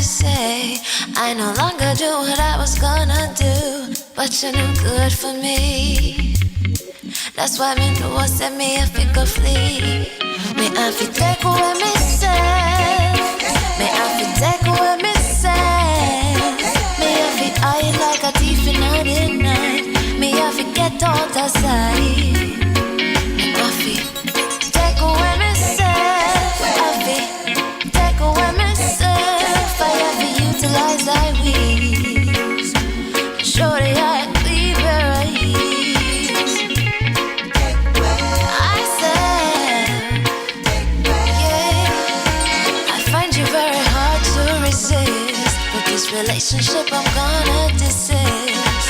to say. I no longer do what I was gonna do, but you're no good for me. That's why me know what set me if it go flee. Me have to take away me say. Me have to take away me say. Me have to hide like a thief in the night. Me have to get out of sight. Me have to take away myself. Have to take away myself. I have to utilize I wings. Show the eye clean where I is. I said, yeah. I find you very hard to resist. With this relationship I'm gonna desist.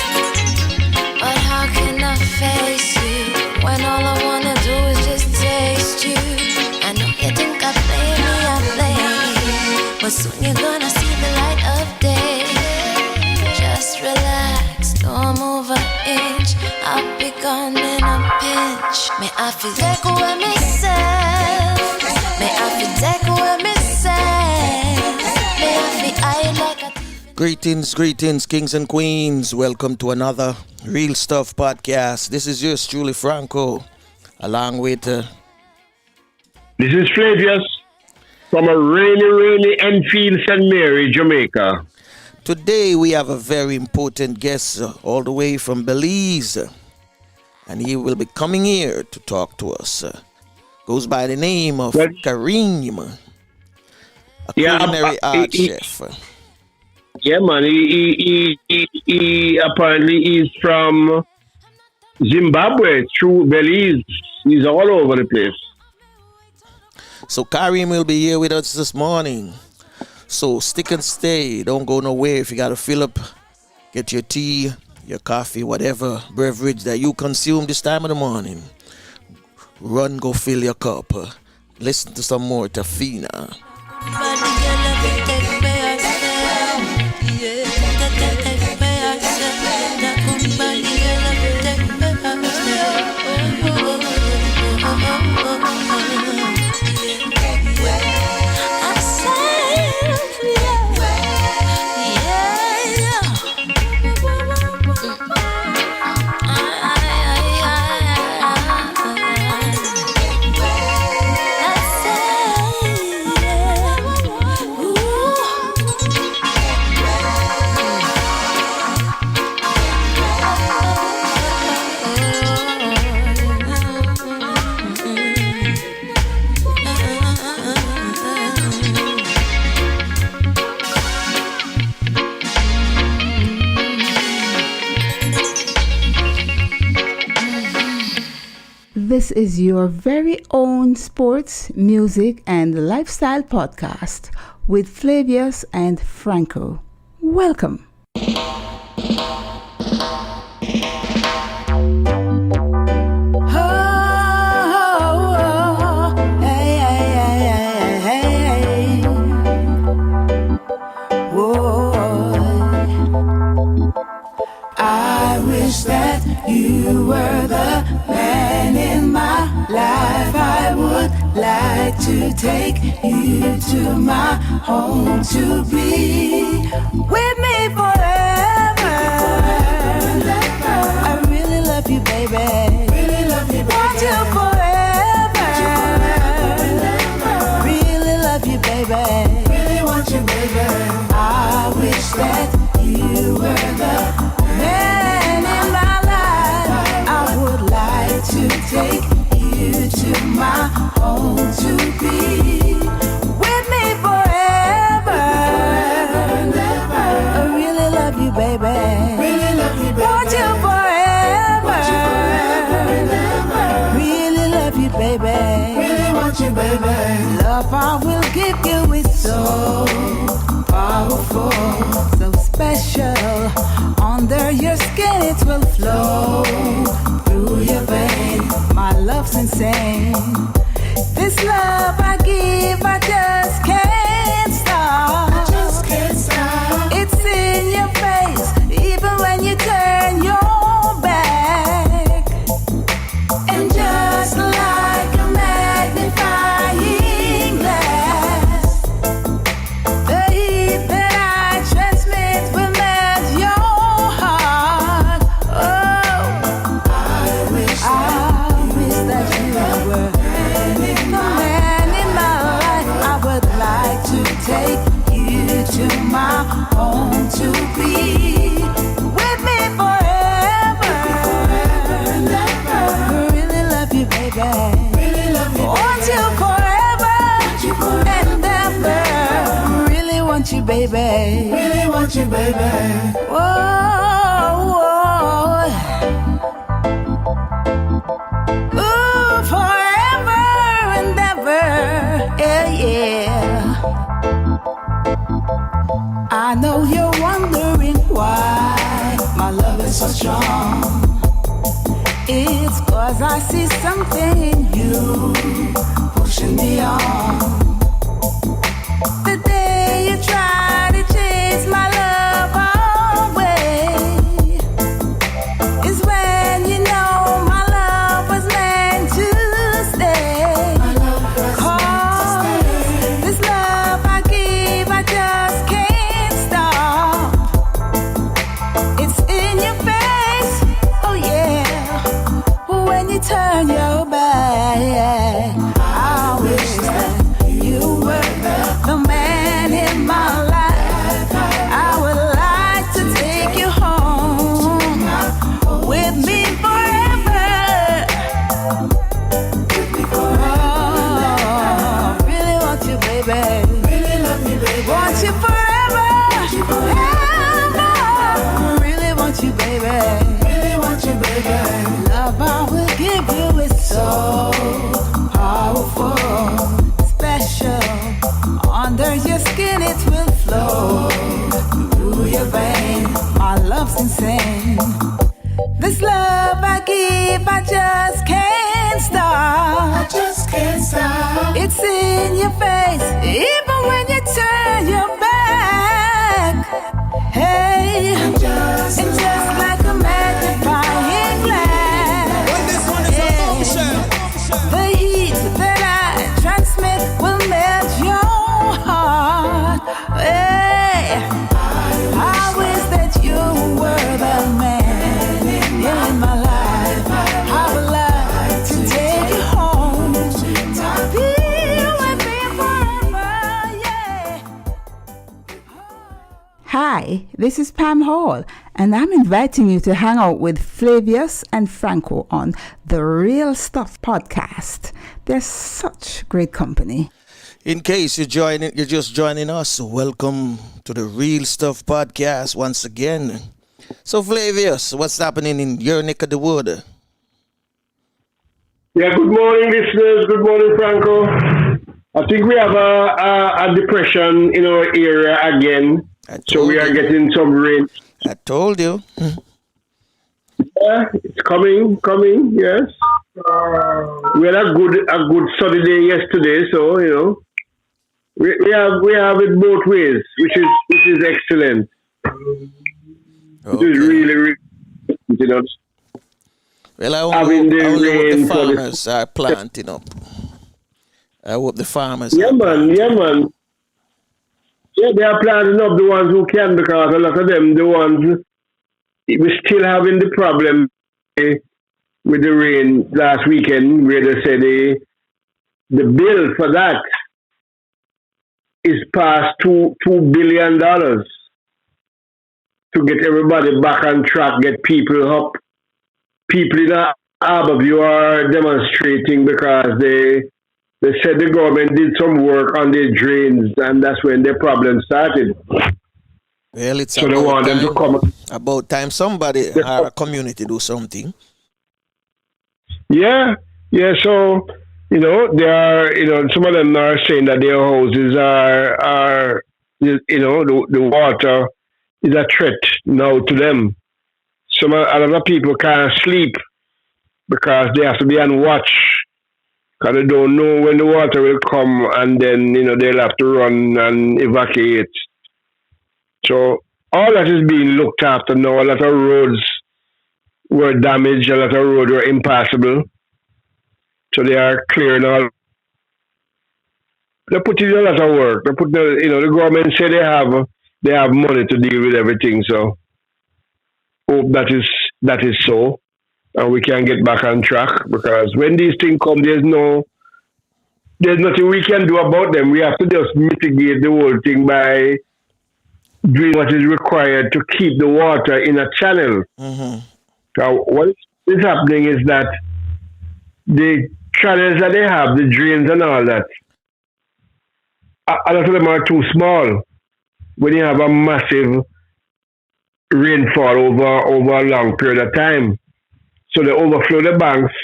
But how can I face you when all I wanna do is just taste you? I know you think I play me, I play you, but soon you're gonna see the light of day. Just relax, don't move an inch. I'll be gone in a pinch. May I feel take away myself. May I feel take away myself. May I feel I like a Greetings, kings and queens. Welcome to another Real Stuff podcast. This is yours truly, Franco, along with... This is Flavius from a rainy Enfield, St. Mary, Jamaica. Today we have a very important guest all the way from Belize. And he will be coming here to talk to us. Goes by the name of Karim, a culinary arts chef. Yeah, man. He apparently is from Zimbabwe through Belize. He's all over the place. So Karim will be here with us this morning. So stick and stay. Don't go nowhere. If you got to fill up, get your tea, your coffee, whatever beverage that you consume this time of the morning. Run, go fill your cup. Listen to some more Tafina. This is your very own sports, music, and lifestyle podcast with Flavius and Franco. Welcome. I wish that you were the man in my life. I would like to take you to my home to be with me forever. I really love you, baby. Really love you, baby. Want you forever. Really love you, baby. Really want you, baby. I wish that you were the man in my life. I would like to take you to my home to be with me forever. I really love you, baby. Really love you, baby. Want you forever. Really love you, baby. Really want you, baby. Love I will give you is so powerful, so special. Under your skin it will flow through your vein. My love's insane. This love I give, I just can't stop. I just can't stop. It's in your face, even when you turn your back. And just like a magnifying glass, the heat that to be with me forever and ever. Really love you, baby. Really love you, want you forever and ever. Really want you, baby. Really want you, baby. Whoa, whoa. Ooh, forever and ever. Yeah, yeah. I know you're wondering why my love is so strong. It's 'cause I see something in you pushing me on. The day you try to chase my love away is when you know my love was meant to stay. Cause this love I give, I just can't stop. It's in your face, oh yeah. When you turn your back, I wish that you were the man in my life. I would like to take you home with me forever. Oh, really want you, baby. Really love you, baby. Want you forever. Ever. Really want you, baby. Really want you, baby. Love I will give you is so powerful, special. Under your skin it will flow through your veins. My love's insane. This love I give, I just can't stop. I just can't stop. It's in your face, even when you turn your back. Hey, and just like a magnifying glass. The heat that I transmit will melt your heart. Hey, I wish that you were the man in my life. I would like to take you home to be with me forever. Yeah. Hi, this is Pam Hall, and I'm inviting you to hang out with Flavius and Franco on the Real Stuff podcast. They're such great company. In case you're just joining us, welcome to the Real Stuff podcast once again. So Flavius, what's happening in your neck of the wood? Yeah, good morning, listeners. Good morning, Franco. I think we have a depression in our area again. So we are getting some rain. I told you. Yeah, it's coming, yes. We had a good sunny day yesterday, so we have it both ways, which is excellent. Okay. It is really Well, I hope the farmers are planting up. I hope the farmers Yeah, man. Yeah, they are planting up the ones who can, because a lot of them, the ones, we're still having the problem with the rain last weekend, where they said the bill for that is past $2 billion to get everybody back on track, get people up. People in Harborview are demonstrating because they said the government did some work on their drains, and that's when the problem started. Well, it's so they want them to come. About time somebody or a community do something. Yeah. So they are. Some of them are saying that their houses are. The water is a threat now to them. A lot of people can't sleep because they have to be on watch. Because they don't know when the water will come, and then they'll have to run and evacuate. So all that is being looked after now. A lot of roads were damaged, a lot of roads were impassable. So they are clearing all. They put in a lot of work. The government say they have money to deal with everything. So hope that is so. And we can get back on track, because when these things come, there's nothing we can do about them. We have to just mitigate the whole thing by doing what is required to keep the water in a channel. Mm-hmm. Now, what is happening is that the channels that they have, the drains and all that, a lot of them are too small. When you have a massive rainfall over a long period of time, so they overflow the banks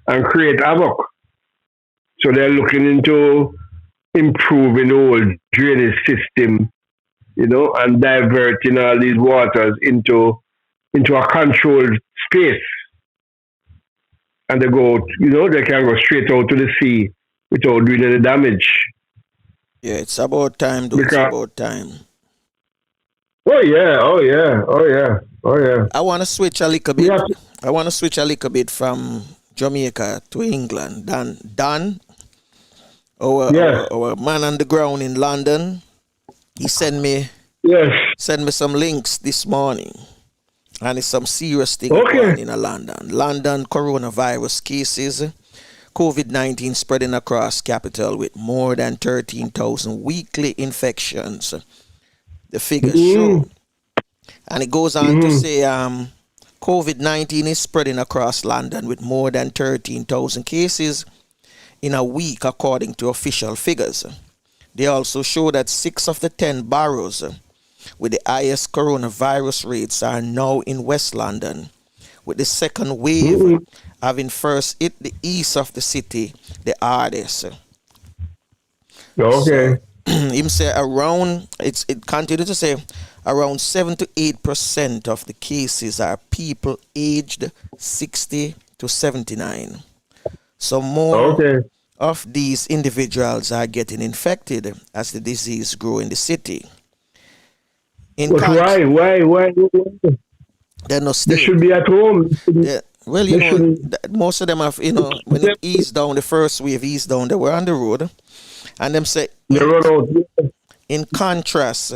and create havoc. So they're looking into improving the whole drainage system, and diverting all these waters into a controlled space. And they go, they can go straight out to the sea without doing any damage. Yeah, it's about time, though. It's about time. Oh yeah. I want to switch a little bit. Yeah. I want to switch a little bit from Jamaica to England. Dan, our man on the ground in London, he sent me some links this morning, and it's some serious thing going on in London. London coronavirus cases, COVID-19 spreading across capital with more than 13,000 weekly infections. The figures show, and it goes on to say, COVID-19 is spreading across London with more than 13,000 cases in a week, according to official figures. They also show that 6 of the 10 boroughs with the highest coronavirus rates are now in West London, with the second wave having first hit the east of the city the hardest. Okay. Him say it continued to say around 7 to 8% of the cases are people aged 60 to 79. So more of these individuals are getting infected as the disease grows in the city. Why? They're not They should be at home. Well, most of them have, when it eased down, the first wave eased down, they were on the road. And them say, in contrast,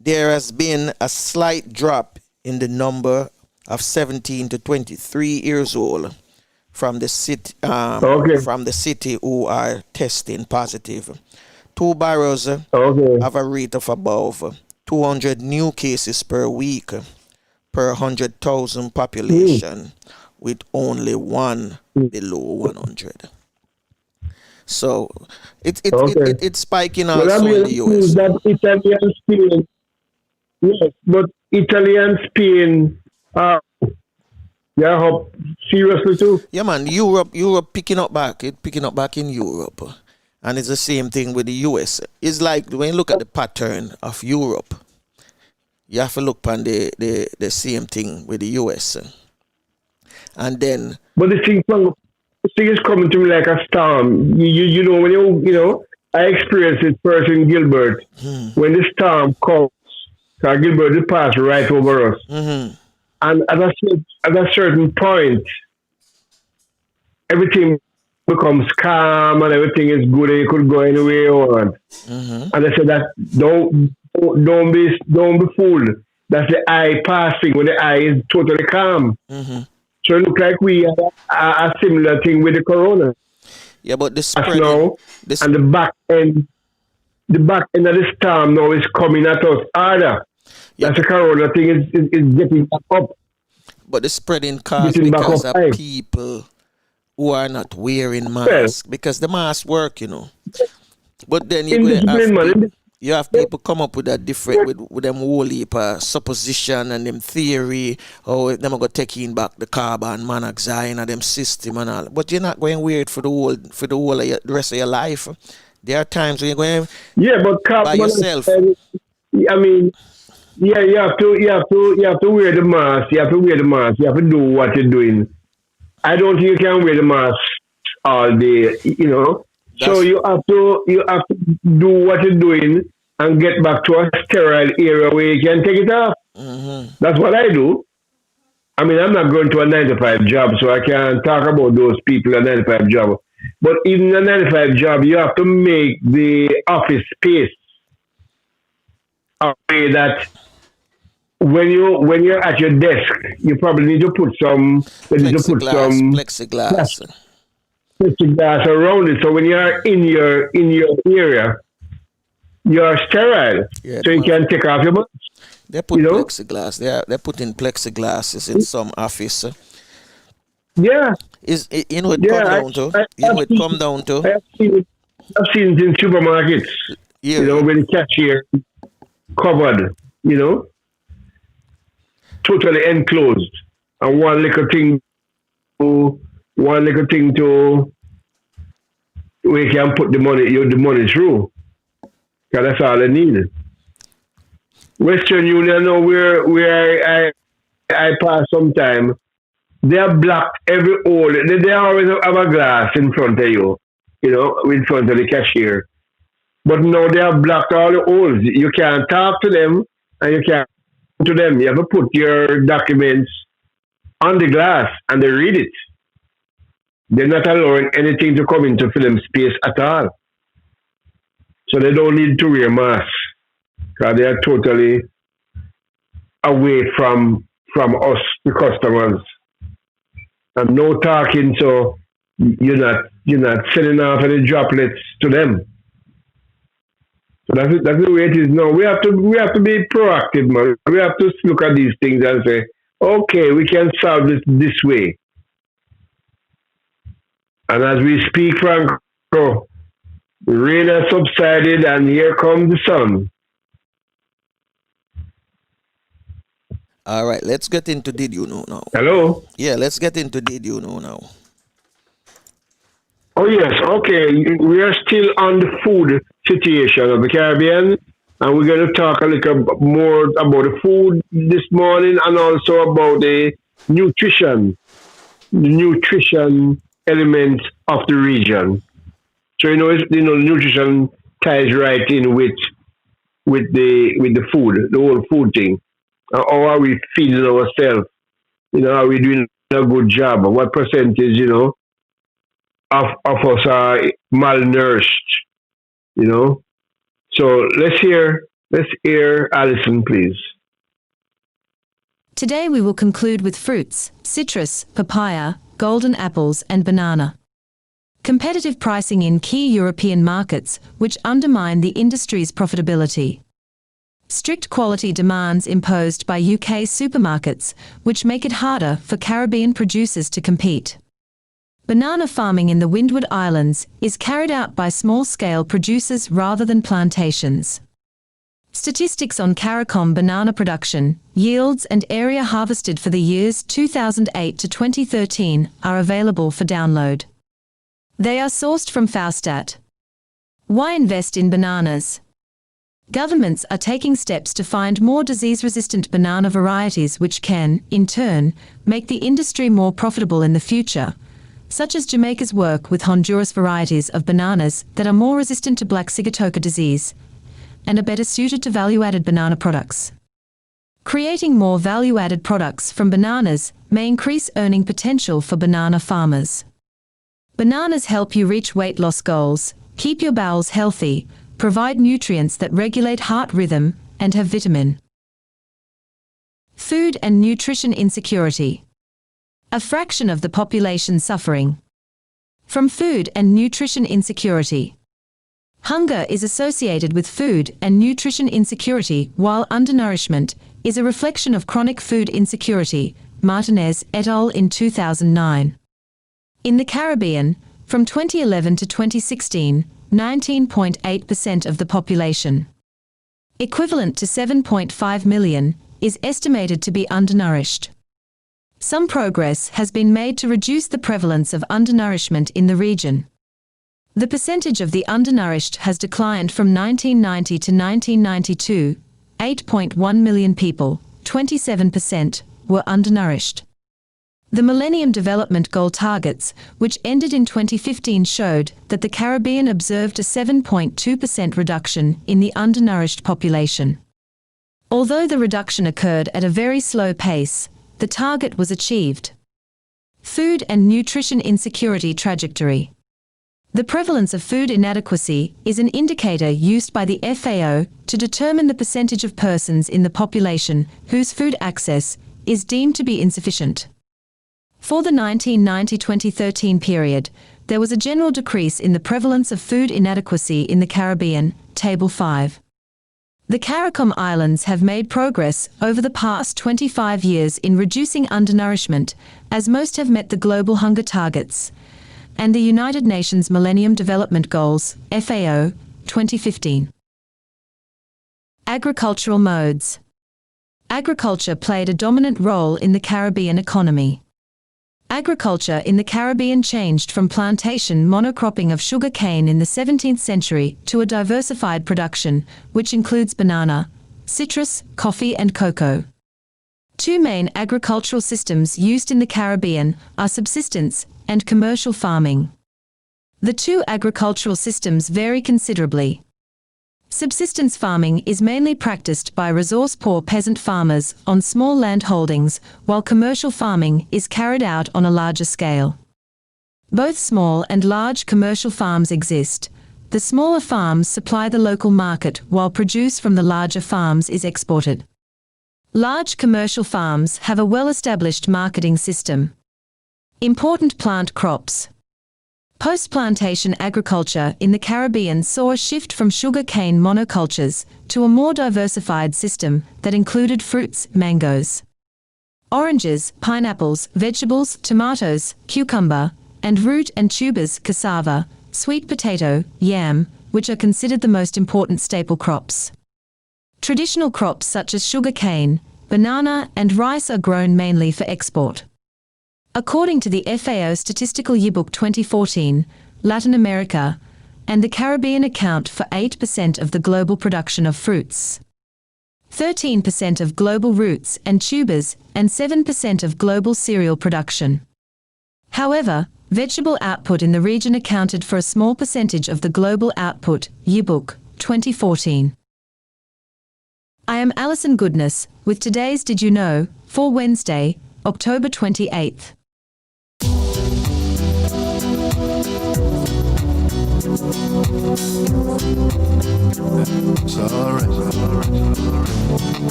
there has been a slight drop in the number of 17 to 23 years old from the city who are testing positive. 2 boroughs have a rate of above 200 new cases per week per 100,000 population, with only 1 below 100. So it's spiking also in the US. That Italy and Spain, yes, but Italy and Spain seriously too. Yeah, man, Europe picking up back. It's picking up back in Europe. And it's the same thing with the US. It's like when you look at the pattern of Europe, you have to look on the same thing with the US. And then, but the thing is coming to me like a storm. You know, when I experienced it first in Gilbert. When the storm comes, Gilbert will pass right over us. And at a certain point, everything becomes calm and everything is good and you could go anywhere you want. And I said that don't be fooled. That's the eye passing when the eye is totally calm. So it looks like we have a similar thing with the corona. Yeah, but the spread and the back end of the storm now is coming at us harder. Yeah. That's the corona thing is getting back up. But the spreading caused because of people who are not wearing masks, because the masks work, But then you have people come up with a different with them whole heap supposition and them theory, or them go taking back the carbon monoxide and them system and all. But you're not going weird for the whole of the rest of your life. There are times when you're going but carbon by yourself. I mean, you have to wear the mask. You have to wear the mask. You have to do what you're doing. I don't think you can wear the mask all day. So you have to do what you're doing and get back to a sterile area where you can take it off. That's what I do. I mean, I'm not going to a 9-to-5 job, so I can't talk about those people at 9-to-5 job. But even a 9-to-5 job, you have to make the office space a way that when you're at your desk, you probably need to put some plexiglass around it. So when you're in your area, you're sterile. Yeah, So you can take off your mask. they put you know? plexiglass. They're putting plexiglasses in some office. Yeah. Is it, you know it Yeah. come down to? You know it come down to? I've seen it in supermarkets, Yeah. when the cashier covered, totally enclosed. And one little thing to where you can put the money through. Because that's all they need. Western Union, where I pass sometime, they have blocked every hole. They always have a glass in front of you, in front of the cashier. But now they have blocked all the holes. You can't talk to them and you can't talk to them. You have to put your documents on the glass and they read it. They're not allowing anything to come into film space at all. So they don't need to wear masks because they are totally away from us, the customers. And no talking, so you're not sending off any droplets to them. So that's the way it is now. We have to be proactive, man. We have to look at these things and say, okay, we can solve this way. And as we speak, Franco, the rain has subsided and here comes the sun. All right, let's get into Did You Know now. Hello? Yeah, let's get into Did You Know now. Oh, yes. Okay. We are still on the food situation of the Caribbean, and we're going to talk a little more about the food this morning and also about the nutrition element of the region. So, nutrition ties right in with the food, the whole food thing. How are we feeding ourselves? Are we doing a good job? What percentage, of us are malnourished? So let's hear Alison, please. Today we will conclude with fruits, citrus, papaya, golden apples and banana. Competitive pricing in key European markets, which undermine the industry's profitability. Strict quality demands imposed by UK supermarkets, which make it harder for Caribbean producers to compete. Banana farming in the Windward Islands is carried out by small-scale producers rather than plantations. Statistics on CARICOM banana production, yields and area harvested for the years 2008 to 2013 are available for download. They are sourced from Faustat. Why invest in bananas? Governments are taking steps to find more disease-resistant banana varieties which can, in turn, make the industry more profitable in the future, such as Jamaica's work with Honduras varieties of bananas that are more resistant to black sigatoka disease and are better suited to value-added banana products. Creating more value-added products from bananas may increase earning potential for banana farmers. Bananas help you reach weight loss goals, keep your bowels healthy, provide nutrients that regulate heart rhythm, and have vitamin. Food and nutrition insecurity. A fraction of the population suffering from food and nutrition insecurity. Hunger is associated with food and nutrition insecurity, while undernourishment is a reflection of chronic food insecurity, Martinez et al. In 2009. In the Caribbean, from 2011 to 2016, 19.8% of the population, equivalent to 7.5 million, is estimated to be undernourished. Some progress has been made to reduce the prevalence of undernourishment in the region. The percentage of the undernourished has declined from 1990 to 1992. 8.1 million people, 27%, were undernourished. The Millennium Development Goal targets, which ended in 2015, showed that the Caribbean observed a 7.2% reduction in the undernourished population. Although the reduction occurred at a very slow pace, the target was achieved. Food and nutrition insecurity trajectory. The prevalence of food inadequacy is an indicator used by the FAO to determine the percentage of persons in the population whose food access is deemed to be insufficient. For the 1990-2013 period, there was a general decrease in the prevalence of food inadequacy in the Caribbean, Table 5. The CARICOM Islands have made progress over the past 25 years in reducing undernourishment, as most have met the global hunger targets, and the United Nations Millennium Development Goals, FAO, 2015. Agricultural modes. Agriculture played a dominant role in the Caribbean economy. Agriculture in the Caribbean changed from plantation monocropping of sugar cane in the 17th century to a diversified production, which includes banana, citrus, coffee and cocoa. Two main agricultural systems used in the Caribbean are subsistence and commercial farming. The two agricultural systems vary considerably. Subsistence farming is mainly practiced by resource-poor peasant farmers on small land holdings, while commercial farming is carried out on a larger scale. Both small and large commercial farms exist. The smaller farms supply the local market, while produce from the larger farms is exported. Large commercial farms have a well-established marketing system. Important plant crops. Post-plantation agriculture in the Caribbean saw a shift from sugar cane monocultures to a more diversified system that included fruits, mangoes, oranges, pineapples, vegetables, tomatoes, cucumber, and root and tubers, cassava, sweet potato, yam, which are considered the most important staple crops. Traditional crops such as sugar cane, banana, and rice are grown mainly for export. According to the FAO Statistical Yearbook 2014, Latin America and the Caribbean account for 8% of the global production of fruits, 13% of global roots and tubers, and 7% of global cereal production. However, vegetable output in the region accounted for a small percentage of the global output, Yearbook 2014. I am Alison Goodness, with today's Did You Know, for Wednesday, October 28th.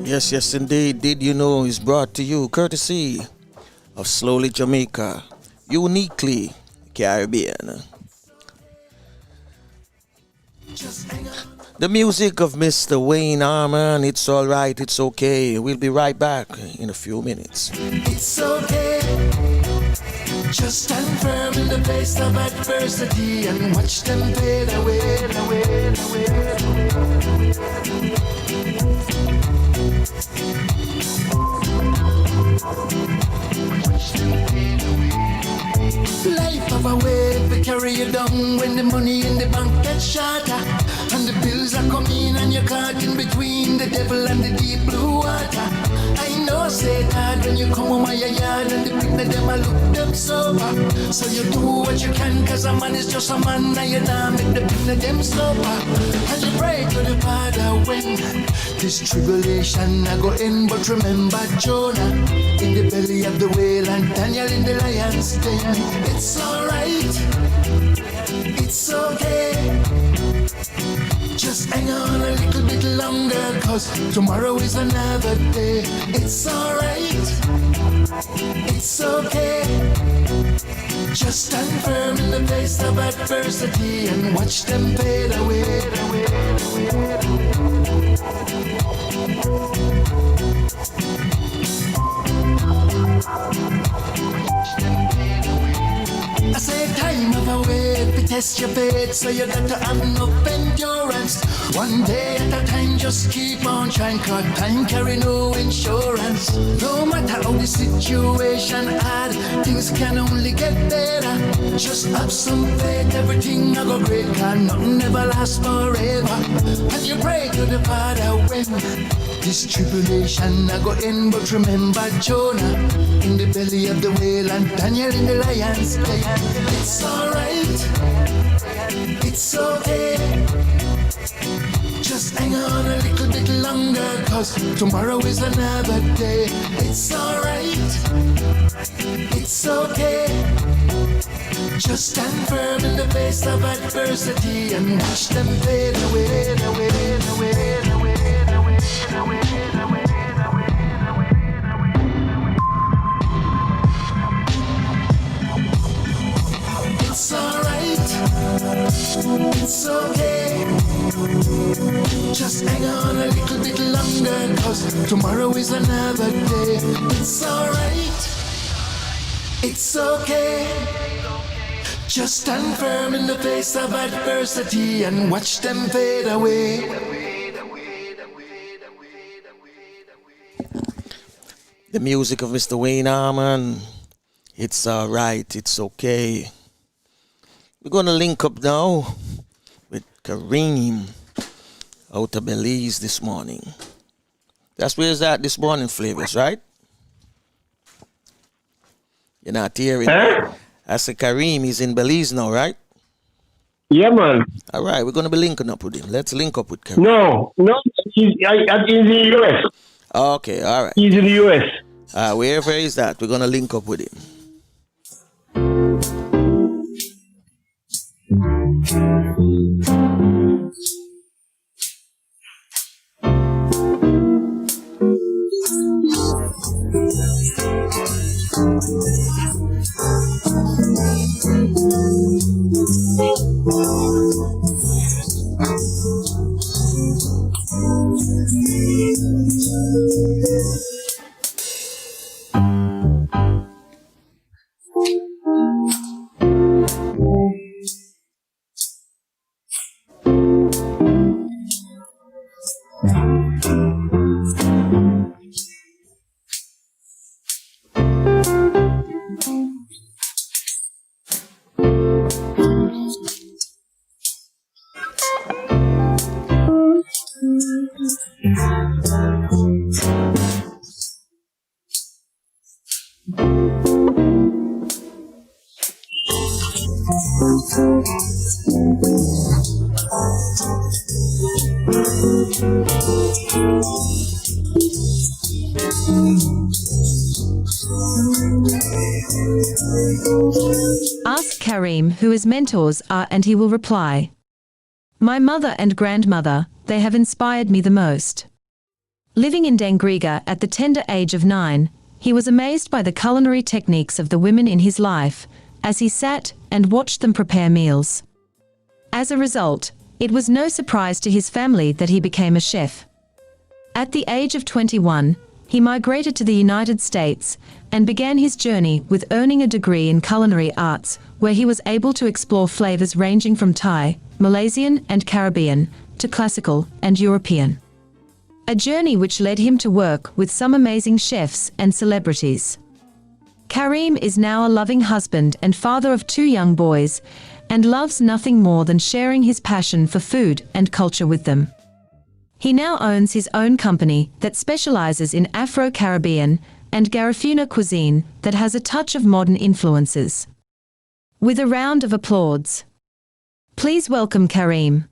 Yes, indeed. Did You Know is brought to you courtesy of Slowly Jamaica, uniquely Caribbean. The music of Mr. Wayne Harmon, It's Alright, It's Okay. We'll be right back in a few minutes. It's okay. Just stand firm in the face of adversity and watch them fade away, away, away. Life of a wave will carry you down when the money in the bank gets shorter and the bills are coming and you're caught in between the devil and the deep blue water. I know say that when you come on my yard and the picnic them I look them sober. So you do what you can cause a man is just a man and you now make the picnic them sober. And you pray to the Father when this tribulation I go in, but remember Jonah in the belly of the whale and Daniel in the lion's den. It's alright, it's okay. Just hang on a little bit longer, cause tomorrow is another day. It's alright, it's okay. Just stand firm in the face of adversity and watch them fade away, away, away, I say time of a wait, we test your faith, so you got to have enough endurance. One day at a time, just keep on trying, cause time carry no insurance. No matter how the situation hard, things can only get better. Just have some faith, everything will go great, cause nothing ever lasts forever. And you pray to the Father when this tribulation I go in, but remember Jonah in the belly of the whale and Daniel in the lion's den. It's alright, it's okay. Just hang on a little bit longer, cause tomorrow is another day. It's alright, it's okay. Just stand firm in the face of adversity and watch them fade away, away, away, away, away, away, away. it's okay. Just hang on a little bit longer, cause tomorrow is another day. It's alright, it's okay. Just stand firm in the face of adversity and watch them fade away. The music of Mr. Wayne Harmon. It's alright, it's okay. We're gonna link up now with Karim out of Belize this morning. That's where it's at this morning, Flavours, right? You're not hearing. I said Karim is in Belize now, right? Yeah, man. All right, we're gonna be linking up with him. Let's link up with Karim. No, he's in the US. Okay, all right. He's in the US. Wherever he's at, we're gonna link up with him. Ask Karim who his mentors are and he will reply. My mother and grandmother, they have inspired me the most. Living in Dangriga at the tender age of 9, he was amazed by the culinary techniques of the women in his life, as he sat and watched them prepare meals. As a result, it was no surprise to his family that he became a chef. At the age of 21, he migrated to the United States and began his journey with earning a degree in Culinary Arts, where he was able to explore flavors ranging from Thai, Malaysian and Caribbean, to classical and European. A journey which led him to work with some amazing chefs and celebrities. Karim is now a loving husband and father of 2 young boys, and loves nothing more than sharing his passion for food and culture with them. He now owns his own company that specializes in Afro-Caribbean and Garifuna cuisine that has a touch of modern influences. With a round of applause, please welcome Karim.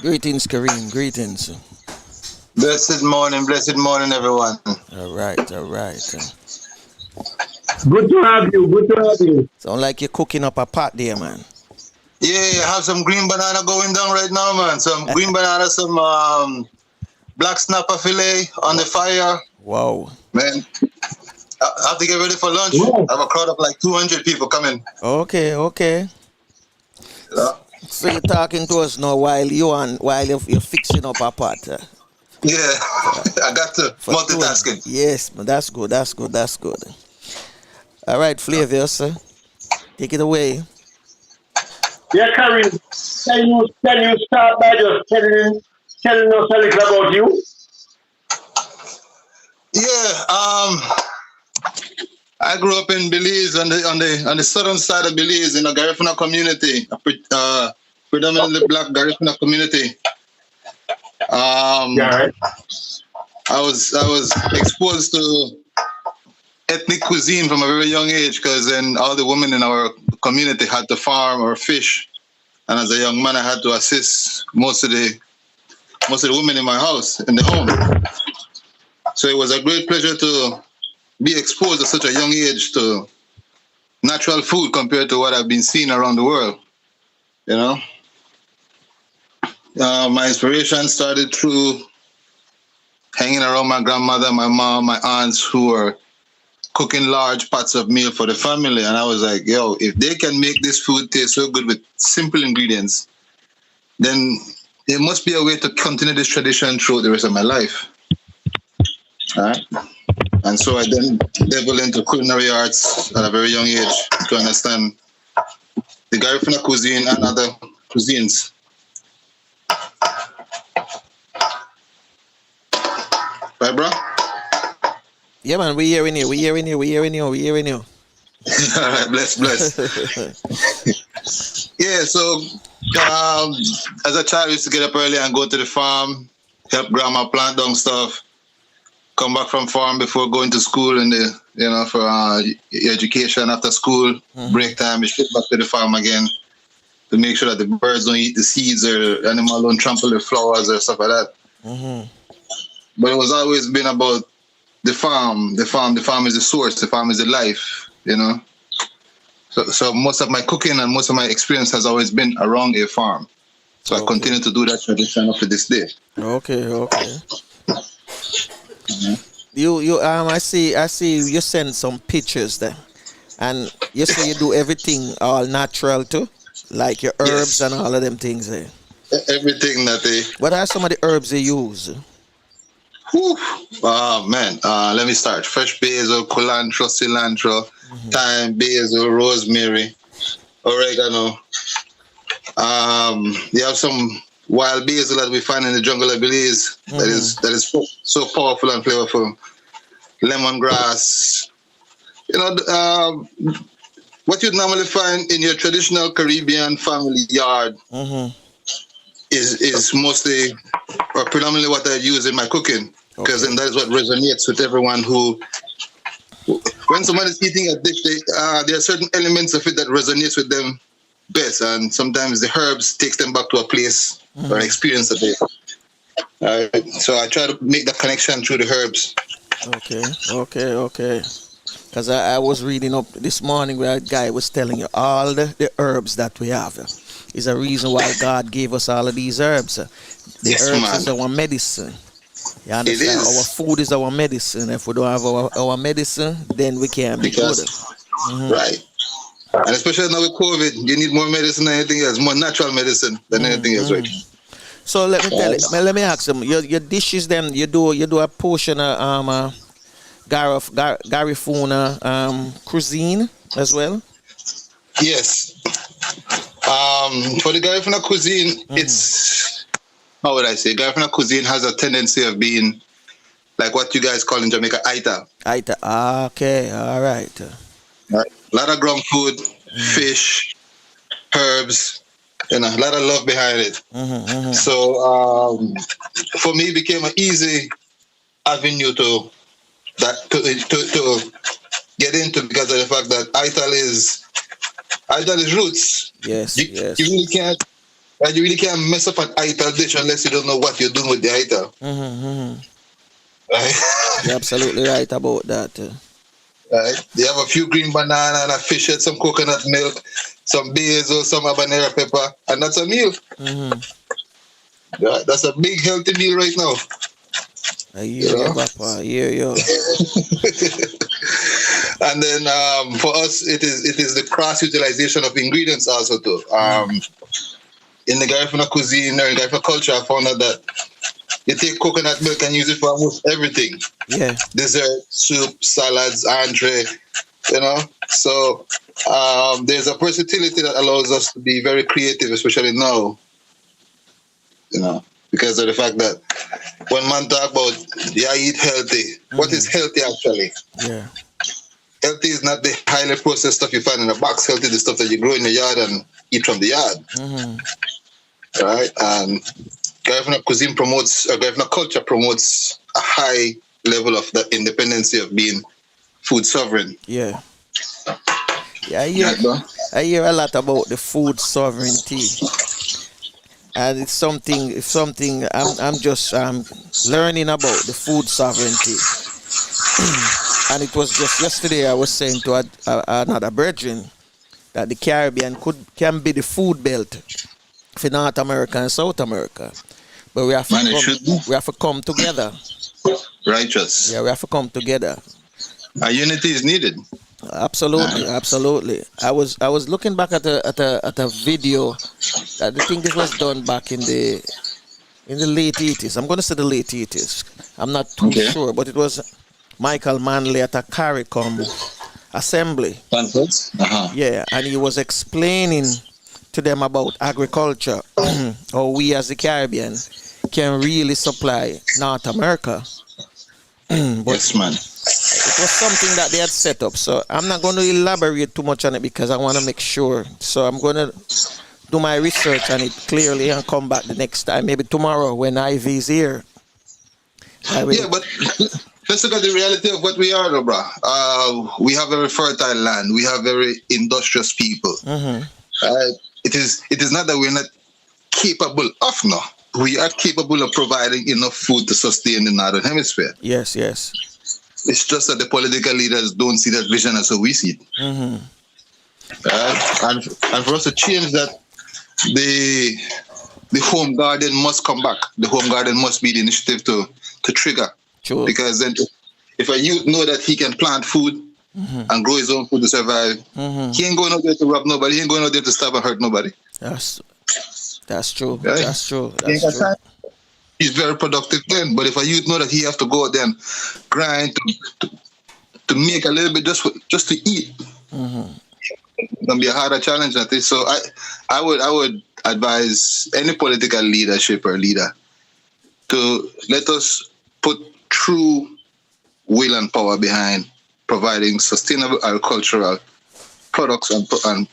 Greetings, Karim. Greetings. Blessed morning, everyone. All right. Good to have you. Sound like you're cooking up a pot there, man. Yeah, I have some green banana going down right now, man. Some green banana, some black snapper fillet on the fire. Wow. Man, I have to get ready for lunch. Wow. I have a crowd of like 200 people coming. Okay. Yeah. So you're talking to us now while you're fixing up a pot. Yeah, I got to multitasking. Yes, but that's good. All right, Flavours, take it away. Yeah, Karim, can you start by just telling us a little about you? Yeah, I grew up in Belize on the southern side of Belize in a Garifuna community, a predominantly black Garifuna community. Yeah. I was exposed to ethnic cuisine from a very young age because then all the women in our community had to farm or fish, and as a young man, I had to assist most of the women in my house in the home. So it was a great pleasure to be exposed at such a young age to natural food compared to what I've been seeing around the world. You know, my inspiration started through hanging around my grandmother, my mom, my aunts who were cooking large pots of meal for the family. And I was like, yo, if they can make this food taste so good with simple ingredients, then there must be a way to continue this tradition throughout the rest of my life. All right. And so I then dabbled into culinary arts at a very young age to understand the Garifuna cuisine and other cuisines. Right, bro? Yeah, man, we hearing you. All right, bless. Yeah, so as a child, I used to get up early and go to the farm, help grandma plant down stuff, come back from farm before going to school and for education after school, break time, we shift back to the farm again to make sure that the birds don't eat the seeds or animals don't trample the flowers or stuff like that. Mm-hmm. But it was always been about the farm. The farm is the source. The farm is the life, So most of my cooking and most of my experience has always been around a farm. So I continue to do that tradition up to this day. Okay. You I see you send some pictures there, and you say you do everything all natural too, like your herbs and all of them things there. Everything that they. What are some of the herbs they use? Whew. Oh man, let me start. Fresh basil, culantro, cilantro, thyme, basil, rosemary, oregano. You have some wild basil that we find in the jungle of Belize that is so powerful and flavorful. Lemongrass. What you'd normally find in your traditional Caribbean family yard is mostly or predominantly what I use in my cooking, because then that is what resonates with everyone who. When someone is eating a dish, there are certain elements of it that resonates with them best, and sometimes the herbs takes them back to a place or an experience that they. So I try to make that connection through the herbs. Okay. Because I was reading up this morning where a guy was telling you all the herbs that we have is a reason why God gave us all of these herbs. The herbs is our medicine. You understand? Our food is our medicine. If we don't have our medicine, then we can't be good. Right. And especially now with COVID, you need more medicine than anything else, more natural medicine than anything else, right? So let me ask them. Your dishes, then you do a portion of Garifuna cuisine as well. Yes. For the Garifuna cuisine, it's how would I say? Garifuna cuisine has a tendency of being like what you guys call in Jamaica aita. Aita. Okay. All right. A lot of ground food, fish, herbs, a lot of love behind it. So for me, it became an easy avenue to get into, because of the fact that Ital is roots. Yes. You really can't mess up an Ital dish unless you don't know what you're doing with the Ital. Right? You're absolutely right about that. Right. They have a few green banana and a fish head, some coconut milk, some basil, some habanero pepper, and that's a meal. That's a big healthy meal right now. I hear you, Papa. I hear you. And then for us, it is the cross utilization of ingredients also too. In the Garifuna cuisine or in Garifuna culture, I found out that you take coconut milk and use it for almost everything. Yeah. Dessert, soup, salads, entree, So there's a versatility that allows us to be very creative, especially now. Because of the fact that when man talk about, I eat healthy, what is healthy actually? Yeah. Healthy is not the highly processed stuff you find in a box. Healthy is the stuff that you grow in the yard and eat from the yard. Right? And Garifuna cuisine Garifuna culture promotes a high level of the independency of being food sovereign. Yeah. I hear a lot about the food sovereignty. And it's something I'm just learning about the food sovereignty. And it was just yesterday I was saying to another brethren that the Caribbean can be the food belt for North America and South America. But we have to come together. Righteous. Yeah, we have to come together. Unity is needed. Absolutely, absolutely. I was looking back at a video. I think this was done back in the late 80s. I'm going to say the late 80s. I'm not too Okay. sure, but it was Michael Manley at a CARICOM assembly. Conference? Uh-huh. Yeah, and he was explaining to them about agriculture, how we as the Caribbean can really supply North America. But Yes, man. it was something that they had set up. So I'm not going to elaborate too much on it because I want to make sure. So I'm going to do my research on it clearly and come back the next time, maybe tomorrow when Ivy is here. I will. Yeah, but let's look at the reality of what we are, though, bro. We have very fertile land. We have very industrious people. It is not that we're not capable of, no. We are capable of providing enough food to sustain the Northern Hemisphere. Yes, yes. It's just that the political leaders don't see that vision as how we see it. And for us to change that, the home garden must come back. The home garden must be the initiative to trigger. Sure. Because then if a youth know that he can plant food and grow his own food to survive, he ain't going out there to rob nobody. He ain't going out there to stab and hurt nobody. That's true. Right? That's true. He ain't got That's true. time. He's very productive then. But if a youth know that he have to go out there and grind to make a little bit just to eat, it's gonna be a harder challenge at this. So I would advise any political leadership or leader to let us put true will and power behind providing sustainable agricultural products and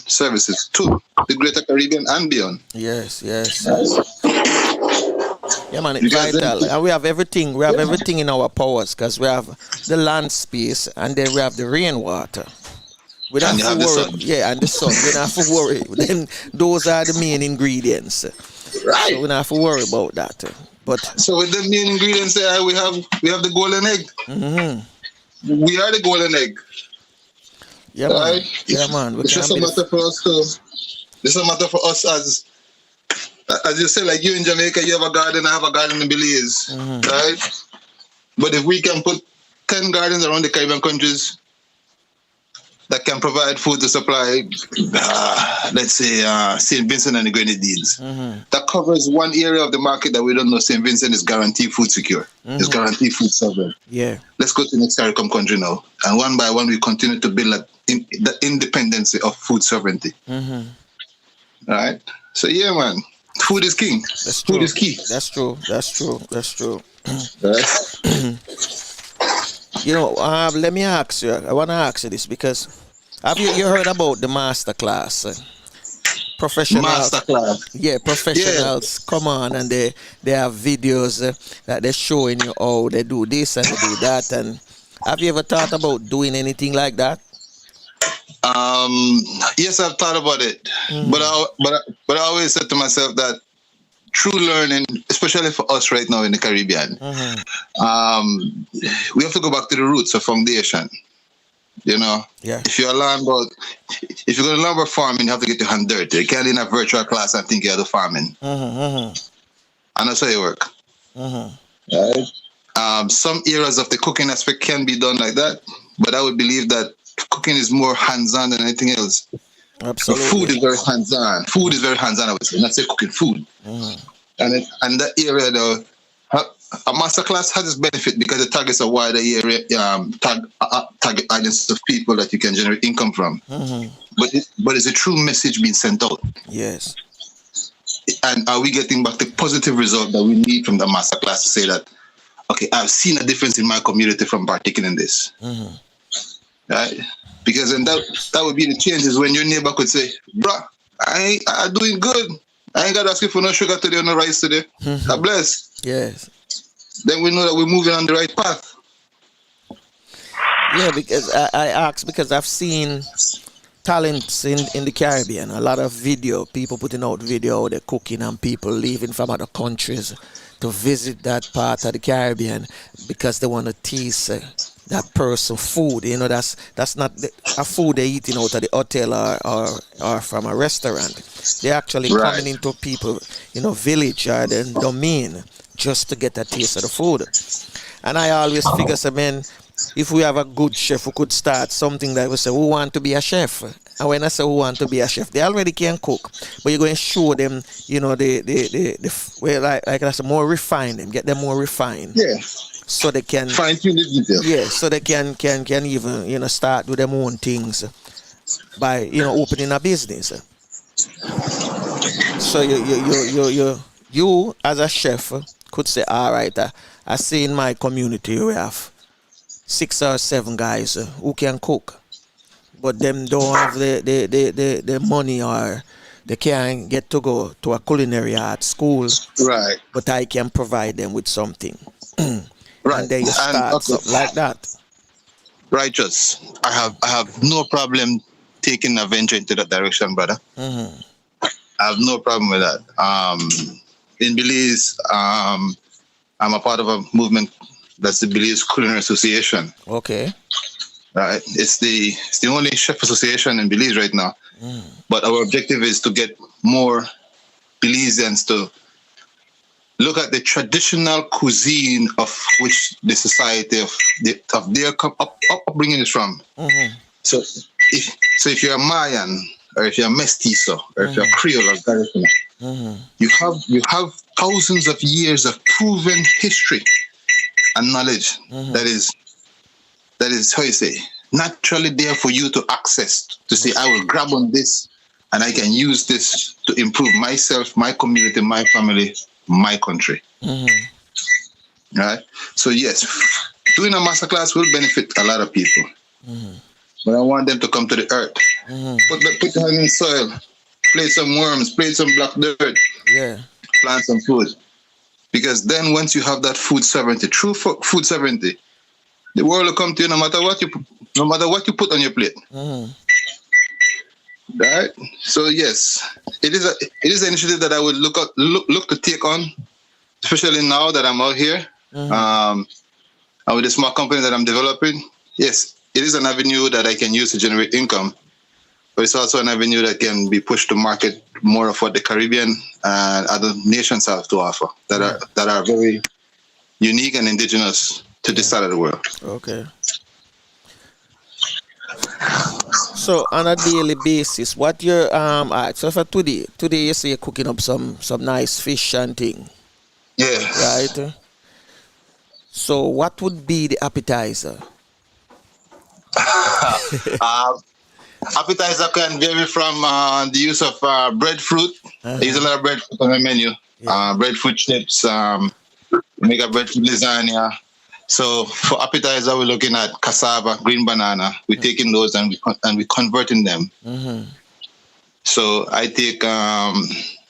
services to the Greater Caribbean and beyond. Yes, yes. Right? Yeah, man, it's Because vital. then- And we have everything. We have everything in our powers because we have the land space and then we have the rainwater. We don't And you have have to the worry. sun. Yeah, and the sun. We don't have to worry. Then those are the main ingredients. Right. So we don't have to worry about that. But So with the main ingredients there, we have the golden egg. We are the golden egg. yeah, man. Right? Yeah, man. We It's just can't a be matter for us to. It's a matter for us as you say, like you in Jamaica, you have a garden, I have a garden in Belize, right? But if we can put 10 gardens around the Caribbean countries that can provide food to supply, let's say, St. Vincent and the Grenadines, that covers one area of the market that we don't know. St. Vincent is guaranteed food secure. It's guaranteed food sovereign. Yeah. Let's go to the next CARICOM country now. And one by one, we continue to build the independence of food sovereignty. All right? So, yeah, man. Food is king. That's Food true. is key. That's true. That's true. That's true. Right? You know, let me ask you. I want to ask you this because have you heard about the master class? Professionals. Masterclass. Yeah, professionals come on and they have videos that they're showing you how they do this and they do that. And have you ever thought about doing anything like that? Yes, I've thought about it, but I always said to myself that true learning, especially for us right now in the Caribbean, we have to go back to the roots, the foundation. You know, Yeah. if you're going to learn about farming, you have to get your hand dirty. You can't in a virtual class and think you're the farming, and that's how you work. Right? Some areas of the cooking aspect can be done like that, but I would believe that cooking is more hands-on than anything else. Absolutely. Food is very hands-on. Food is very hands-on, I would say. Not say cooking food. And that area, though, a masterclass has its benefit because it targets a wider area, target audience of people that you can generate income from. But it's a true message being sent out. Yes. And are we getting back the positive result that we need from the masterclass to say that, okay, I've seen a difference in my community from partaking in this. Right? Because then that would be the changes when your neighbor could say, bruh, I'm doing good. I ain't got to ask you for no sugar today or no rice today. God bless. Yes. Then we know that we're moving on the right path. Yeah, because I asked because I've seen talents in the Caribbean. A lot of people putting out video, they're cooking and people leaving from other countries to visit that part of the Caribbean because they want to taste that person food. You know, that's not a food they're eating out of the hotel or from a restaurant. They're actually coming into people, village or the domain just to get a taste of the food. And I always figure, man, if we have a good chef, we could start something that we say, who want to be a chef? And when I say who want to be a chef, they already can cook, but you're going to show them, you know, the way, like I said, more refined them, get them more refined. Yeah. So they can Fine tune the details. yeah, so they can even, you know, start with their own things by, you know, opening a business. So you as a chef could say, all right, I see in my community we have 6 or 7 guys who can cook, but them don't have the money, or they can't get to go to a culinary arts school. Right. But I can provide them with something. Right. And then you start something like that. Righteous. I have no problem taking a venture into that direction, brother. Mm-hmm. I have no problem with that. In Belize, I'm a part of a movement that's the Belize Culinary Association. Okay. Right. It's the only chef association in Belize right now. But our objective is to get more Belizeans to look at the traditional cuisine of which the society of their upbringing is from. Mm-hmm. So if you're a Mayan, or if you're a Mestizo, or if you're Creole or Garifuna, you have thousands of years of proven history and knowledge that is how you say, naturally there for you to access, to say, I will grab on this and I can use this to improve myself, my community, my family, my country. Right? So yes, doing a masterclass will benefit a lot of people. But I want them to come to the earth. Put your hand in the soil, play some worms, play some black dirt, plant some food. Because then once you have that food sovereignty, true food sovereignty, the world will come to you no matter what you put on your plate. Right? So yes, it is an initiative that I would look to take on, especially now that I'm out here. And with the small company that I'm developing, yes, it is an avenue that I can use to generate income, but it's also an avenue that can be pushed to market more of what the Caribbean and other nations have to offer that are very unique and indigenous to this side of the world. Okay. So on a daily basis, what your alright, so for today you say you're cooking up some nice fish and thing. Yeah. Right? So what would be the appetizer? Appetizer can vary from the use of breadfruit. I use a lot of breadfruit on my menu. Breadfruit chips, make a breadfruit lasagna. So for appetizer, we're looking at cassava, green banana. We're taking those and we're converting them. So I take, I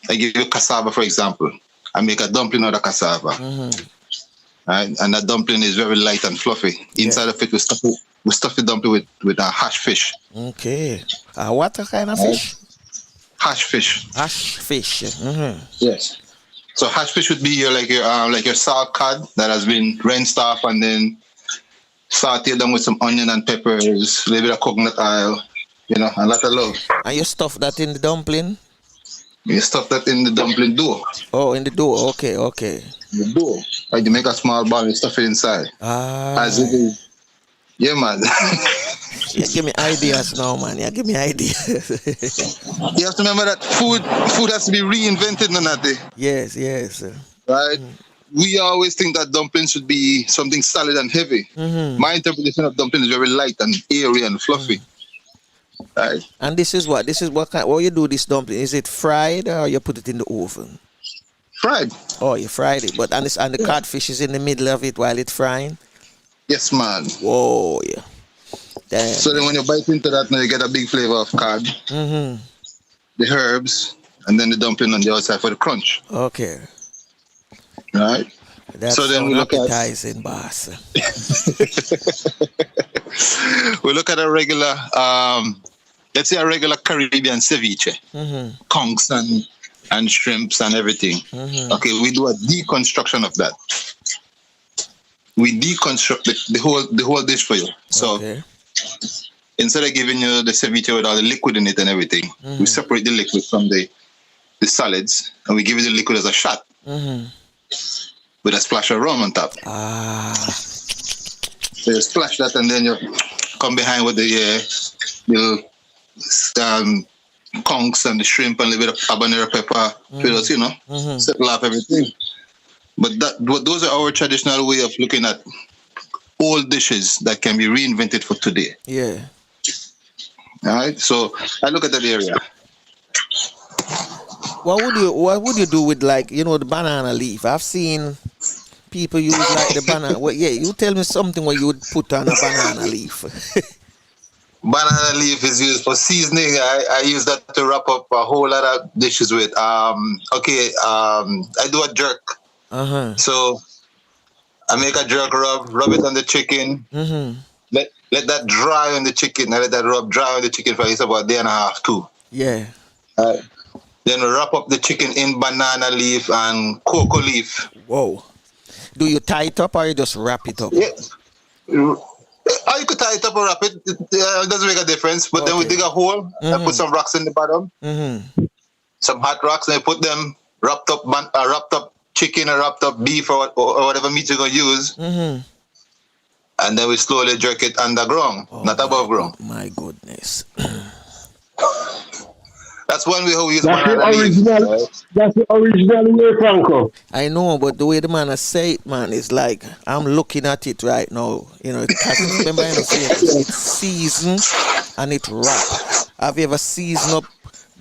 give you cassava, for example. I make a dumpling out of cassava. Right? And that dumpling is very light and fluffy. Inside of it, we stuff the dumpling with a hash fish. Okay. What kind of fish? Hash fish. Hash fish. Yes. So hash fish would be your salt cod that has been rinsed off and then sauteed them with some onion and peppers, a little bit of coconut oil, a lot of love. And you stuff that in the dumpling? You stuff that in the dumpling dough. Oh, in the dough. Okay. The dough. Like you make a small ball and stuff it inside. As it is. Yeah, man. You give me ideas now, man. You give me ideas. You have to remember that food has to be reinvented, Nanate. Yes. Right? We always think that dumplings should be something solid and heavy. My interpretation of dumpling is very light and airy and fluffy. Right? And this is what you do this dumpling? Is it fried or you put it in the oven? Fried. Oh, you fried it. And the codfish is in the middle of it while it's frying? Yes, man. Whoa, yeah. Damn. So then when you bite into that, now you get a big flavor of cod, the herbs, and then the dumpling on the outside for the crunch. Okay. Right? That's so then we look appetizing, boss. We look at a regular, let's say a regular Caribbean ceviche, conchs and shrimps and everything. Okay, we do a deconstruction of that. We deconstruct the whole dish for you. So instead of giving you the ceviche with all the liquid in it and everything, we separate the liquid from the solids and we give you the liquid as a shot with a splash of rum on top. So you splash that, and then you come behind with the little conchs and the shrimp and a little bit of habanero pepper, just, settle off everything. But those are our traditional way of looking at old dishes that can be reinvented for today. Yeah. All right. So I look at that area. What would you do with, like, the banana leaf? I've seen people use like the banana. Well, yeah, you tell me something what you would put on a banana leaf. Banana leaf is used for seasoning. I use that to wrap up a whole lot of dishes with. I do a jerk. So I make a jerk rub it on the chicken. Let that dry on the chicken. I let that rub dry on the chicken for at least about a day and a half, too. Yeah. Then wrap up the chicken in banana leaf and cocoa leaf. Whoa. Do you tie it up or you just wrap it up? Yeah. Or you could tie it up or wrap it. It doesn't make a difference. But then we dig a hole and put some rocks in the bottom. Some hot rocks, and I put them wrapped up chicken or wrapped up beef or whatever meat you're going to use. And then we slowly jerk it underground, not above ground. My goodness. That's one way how we use That's banana leaf. That's the original way, Franco. I know, but the way the man say it, man, is like, I'm looking at it right now. Remember, it's seasoned and it wrapped. Have you ever seasoned up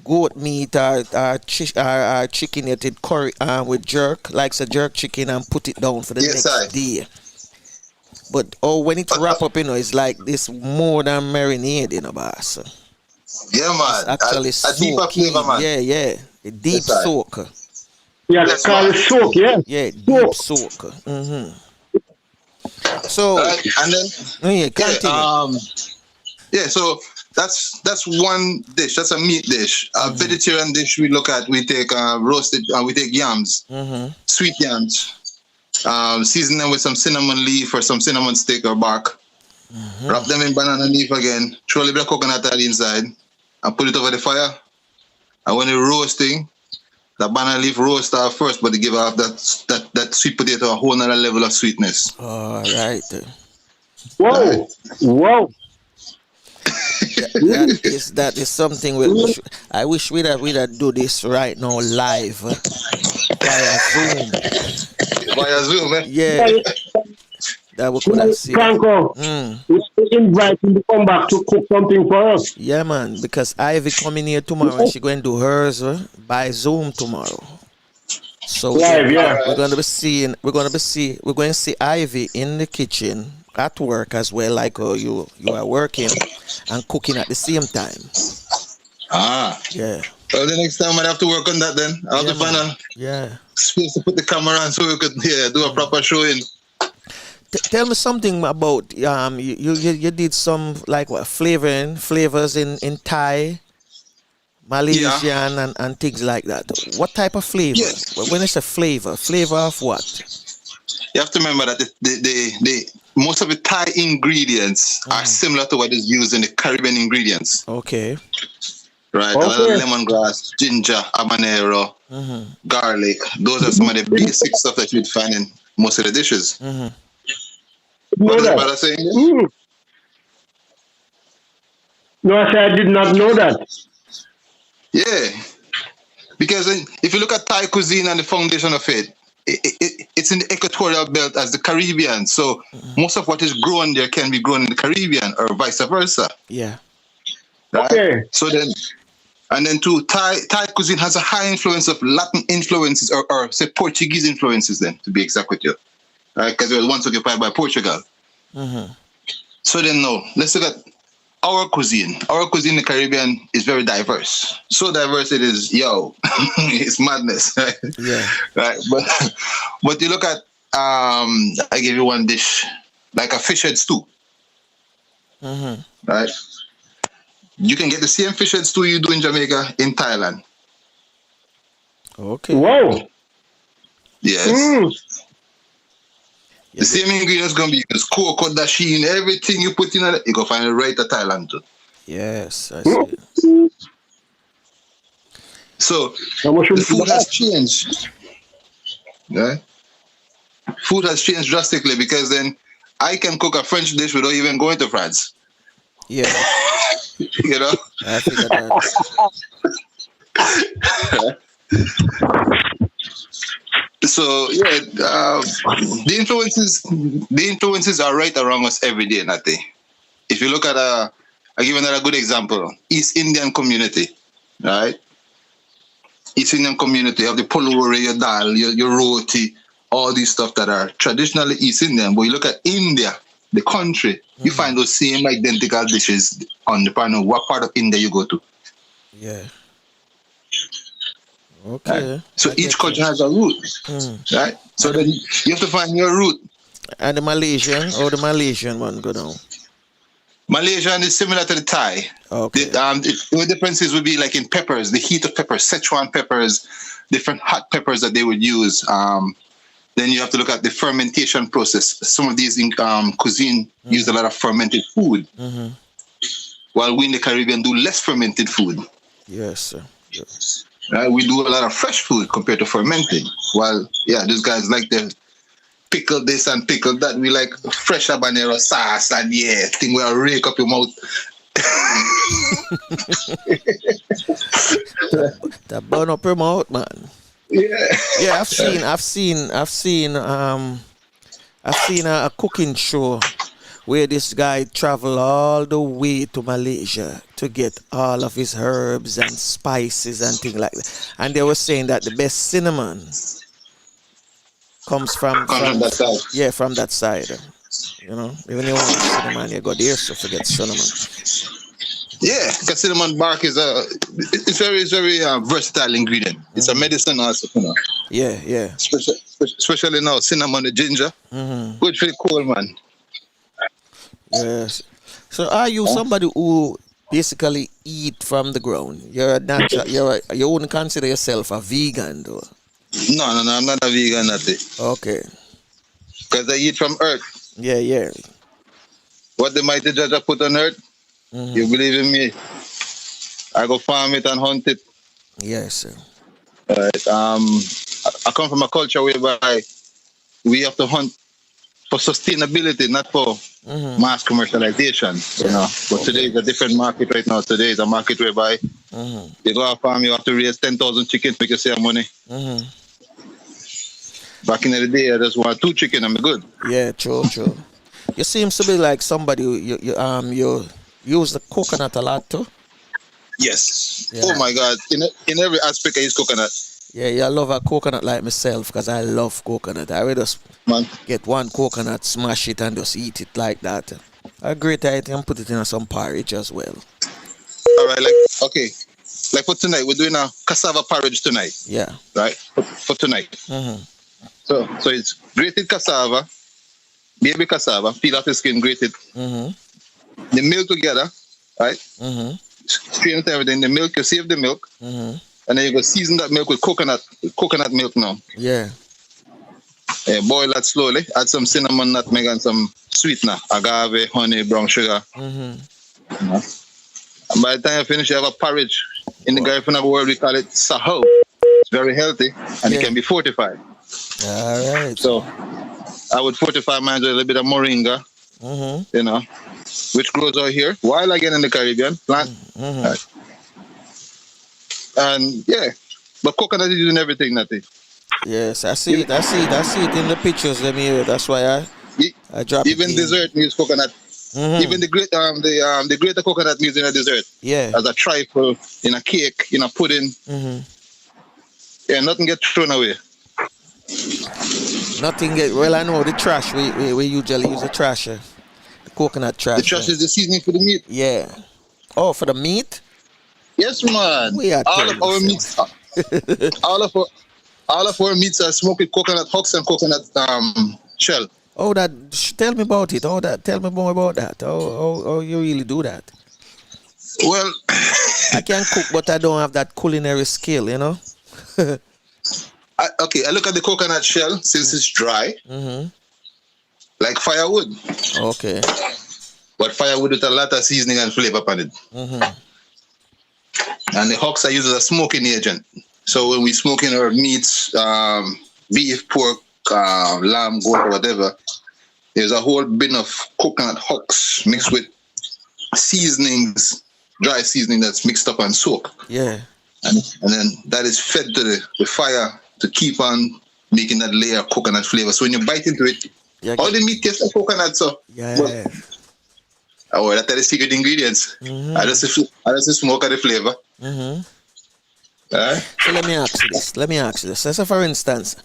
goat meat or chicken that it curry with jerk, like a jerk chicken, and put it down for the next day? But when it wrap up, it's like this more than marinated, boss. Yeah, man. It's actually a deeper flavor, man. Yeah. A deep soak. Yeah, it's called soak, yeah. Yeah, deep soak. So, and then continue. So that's one dish. That's a meat dish. A vegetarian dish we look at. We take roasted. We take yams, sweet yams. Season them with some cinnamon leaf or some cinnamon stick or bark. Wrap them in banana leaf again. Throw a little bit of coconut oil inside and put it over the fire. And when it's roasting, the banana leaf roast off first, but they give off that sweet potato a whole nother level of sweetness. All right. Whoa. That is something I wish we'd do this right now live via Zoom. Via Zoom, eh? Yeah. That we could have seen. Franco, we invite him to come back to cook something for us. Yeah, man, because Ivy coming here tomorrow and she going to do hers by Zoom tomorrow. So we're going to see Ivy in the kitchen at work as well, like you are working and cooking at the same time. Yeah. Well, the next time I'd have to work on that then. I'll have to find a space to put the camera on so we could do a proper showing. Tell me something about you did some like flavors in Thai, Malaysian and things like that. What type of flavor? Yes. When it's a flavor of what? You have to remember that the most of the Thai ingredients are similar to what is used in the Caribbean ingredients. Okay. Right, a lot of lemongrass, ginger, habanero, garlic. Those are some of the basic stuff that you'd find in most of the dishes. What is brother saying? No, I said I did not know that. Yeah, because if you look at Thai cuisine and the foundation of it's in the equatorial belt as the Caribbean. So most of what is grown there can be grown in the Caribbean or vice versa. Yeah. Right? Okay. So then Thai cuisine has a high influence of Latin influences or say Portuguese influences then, to be exact with you. Right? Because it was once occupied by Portugal. So then let's look at our cuisine. Our cuisine in the Caribbean is very diverse. So diverse it is, it's madness. Right? Yeah. Right. But you look at, I give you one dish, like a fish head stew. Right? You can get the same fish head stew you do in Jamaica in Thailand. Okay. Whoa. Yes. The same ingredients going to be used. Cocoa, dasheen, everything you put in it, you go find it right at Thailand too. Yes, I see. So, the food has changed. Yeah? Food has changed drastically because then I can cook a French dish without even going to France. Yeah. You know? I figured that. So yeah, the influences are right around us every day, Nati. If you look at I'll give another good example. East Indian community, right? East Indian community, you have the pulore, your dal, your roti, all these stuff that are traditionally East Indian. But you look at India, the country, you find those same identical dishes on the panel. What part of India you go to? Yeah. Okay. Right? So each country has a root, right? So then you have to find your root. And the Malaysian, the Malaysian one go down? Malaysian is similar to the Thai. Okay. The differences would be like in peppers, the heat of peppers, Sichuan peppers, different hot peppers that they would use. Then you have to look at the fermentation process. Some of these cuisine use a lot of fermented food, while we in the Caribbean do less fermented food. Yes, sir. Yes. We do a lot of fresh food compared to fermenting. While, these guys like to pickle this and pickle that. We like fresh habanero sauce and thing where I rake up your mouth. That burn up your mouth, man. Yeah, I've seen a cooking show where this guy traveled all the way to Malaysia to get all of his herbs and spices and things like that. And they were saying that the best cinnamon comes from that side. Yeah, from that side. You know, even you want cinnamon, you go there, so forget cinnamon. Yeah, because cinnamon bark is it's very versatile ingredient. It's a medicine also, you know. Yeah. Especially now, cinnamon and ginger. Good for the cold, man. Yes. So are you somebody who basically eat from the ground? You're a natural. You wouldn't consider yourself a vegan, though. No, I'm not a vegan, nothing. Okay. Because I eat from earth. Yeah. What the mighty judge have put on earth, you believe in me? I go farm it and hunt it. Yes, sir. Right. I come from a culture whereby we have to hunt for sustainability, not for mass commercialization. You know. But today is a different market right now. Today is a market whereby you go to farm, you have to raise 10,000 chickens to make you save money. Back in the day, I just want 2 chickens and I'm good. Yeah, true. You seem to be like somebody you use the coconut a lot too. Yes. Yeah. Oh my God! In every aspect, I use coconut. Yeah, I love a coconut like myself because I love coconut. I will just get one coconut, smash it, and just eat it like that. A great item, put it in some porridge as well. All right, like for tonight, we're doing a cassava porridge tonight. Yeah. Right? For tonight. So it's grated cassava, baby cassava, peel off the skin, grated. The milk together, right? Strain it, everything. The milk, you save the milk. And then you go season that milk with coconut milk now. Yeah. Boil that slowly. Add some cinnamon, nutmeg, and some sweetener. Agave, honey, brown sugar. And by the time you finish, you have a porridge. In the Garifuna world, we call it saho. It's very healthy, and it can be fortified. All right. So I would fortify mine with a little bit of moringa, you know, which grows out here, wild again in the Caribbean, plant. Right. And but coconut is using everything, nothing. Yes, I see it in the pictures. Let me hear. That's why I drop even it. Dessert use coconut. Even the greater coconut used in a dessert. Yeah. As a trifle, in a cake, in a pudding. Yeah, nothing gets thrown away. Well, I know the trash. We usually use the trash, the coconut trash. The trash is the seasoning for the meat. Yeah. Oh, for the meat? Yes, man. All of our meats, all of our meats are smoked with coconut husks and coconut shell. Oh, tell me about it. Tell me more about that. Oh, you really do that? Well, I can cook, but I don't have that culinary skill, you know. I look at the coconut shell since it's dry, like firewood. Okay. But firewood with a lot of seasoning and flavor on it. And the husks are used as a smoking agent. So when we smoking our meats, beef, pork, lamb, goat, or whatever, there's a whole bin of coconut husks mixed with seasonings, dry seasoning that's mixed up and soaked. Yeah. And then that is fed to the fire to keep on making that layer of coconut flavor. So when you bite into it, all the meat tastes like coconut. So yeah. That's the secret ingredients. I just smoke of the flavor. So let me ask you this. So for instance,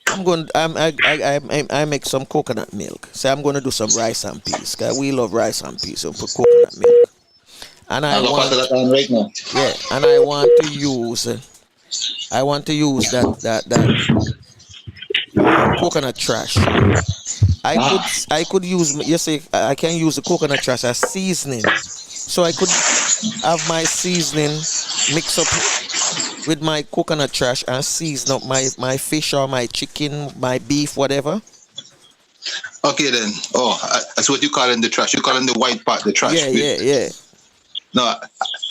I make some coconut milk. So I'm going to do some rice and peas. Cause we love rice and peas. So put coconut milk. And I want that on right now. Yeah, and I want to use that coconut trash. I could use, you say I can use the coconut trash as seasoning. So I could have my seasoning mix up with my coconut trash and season up my fish or my chicken, my beef, whatever. Okay then. That's what you call in the trash. You call in the white part, the trash. Yeah. No,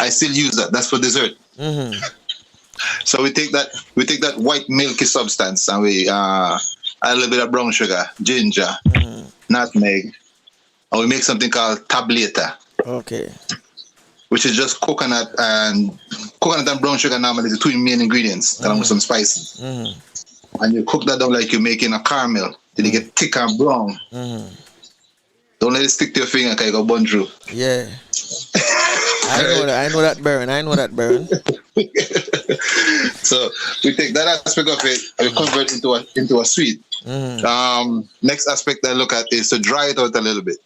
I still use that. That's for dessert. So we take that white milky substance and we add a little bit of brown sugar, ginger, nutmeg, and we make something called tableta. Okay. Which is just coconut and brown sugar normally the two main ingredients along with some spices. And you cook that down like you're making a caramel till you get thick and brown. Don't let it stick to your finger because you go burn through. Yeah. I know that burn. So we take that aspect of it and we convert it into a sweet. Next aspect I look at is to dry it out a little bit.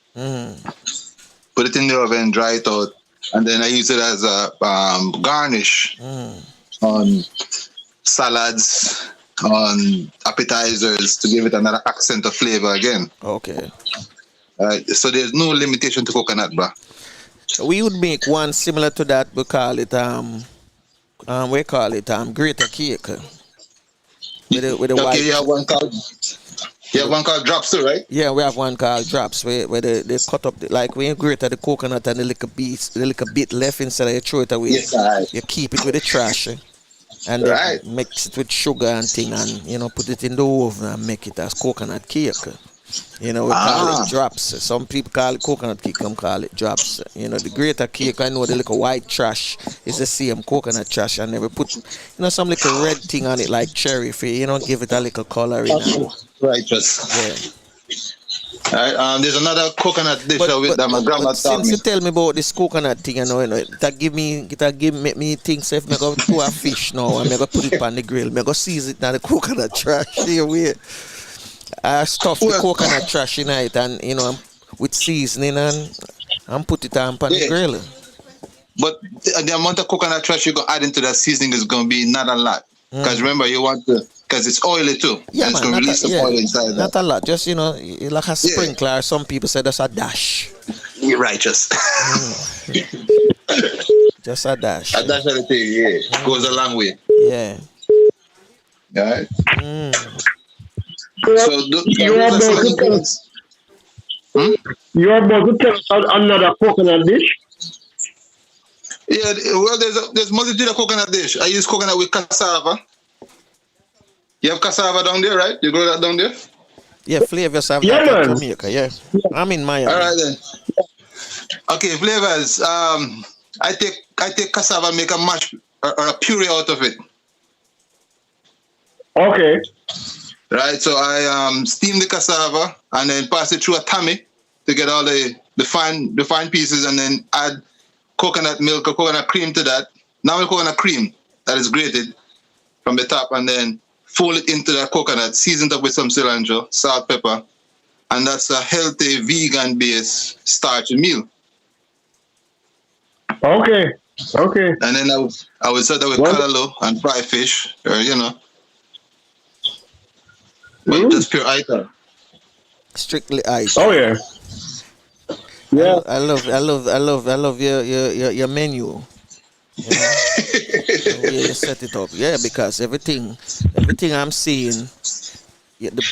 Put it in the oven, dry it out, and then I use it as a garnish on salads, on appetizers to give it another accent of flavor again. Okay. So there's no limitation to coconut, bro. We would make one similar to that. We call it grater cake. With the white. You have one called drops too, right? Yeah, we have one called drops where they cut up like when you grate the coconut and the little bit left inside, you throw it away. Yes, right. You keep it with the trash. And then mix it with sugar and thing and put it in the oven and make it as coconut cake. We call it drops. Some people call it coconut cake, some call it drops. The greater cake, I know the little white trash is the same coconut trash. I never put, some little red thing on it like cherry for give it a little color in it. Righteous. Yeah. Alright, there's another coconut dish that my grandma taught me. Since you tell me about this coconut thing, that give me think so if I go to a fish now and I go put it on the grill, I go season it in the coconut trash. I stuff the coconut trash in it and with seasoning and put it on the grill. But the amount of coconut trash you're gonna add into that seasoning is gonna be not a lot. Because remember because it's oily too. Yeah, and it's gonna release the oil inside not that. a lot, just like a sprinkler. Some people say that's a dash. You're righteous. Just a dash. A dash of the thing, goes a long way. Yeah. Alright. You're about to tell us another coconut dish? Yeah, well, there's multitude of coconut dish. I use coconut with cassava. You have cassava down there, right? You grow that down there? Yeah, Flavours have that in Jamaica, yeah. I'm in Miami. All right then. Okay, Flavours. I take cassava, make a mash or a puree out of it. Okay. Right, so I steam the cassava and then pass it through a tammy to get all the fine pieces, and then add coconut milk or coconut cream to that. Normal coconut cream that is grated from the top, and then fold it into that coconut, seasoned up with some cilantro, salt, pepper, and that's a healthy vegan-based starchy meal. Okay. And then I would serve that with callaloo and fried fish, or but just pure item. Strictly item. Oh yeah. Yeah. I love your menu. You set it up. Yeah, because everything I'm seeing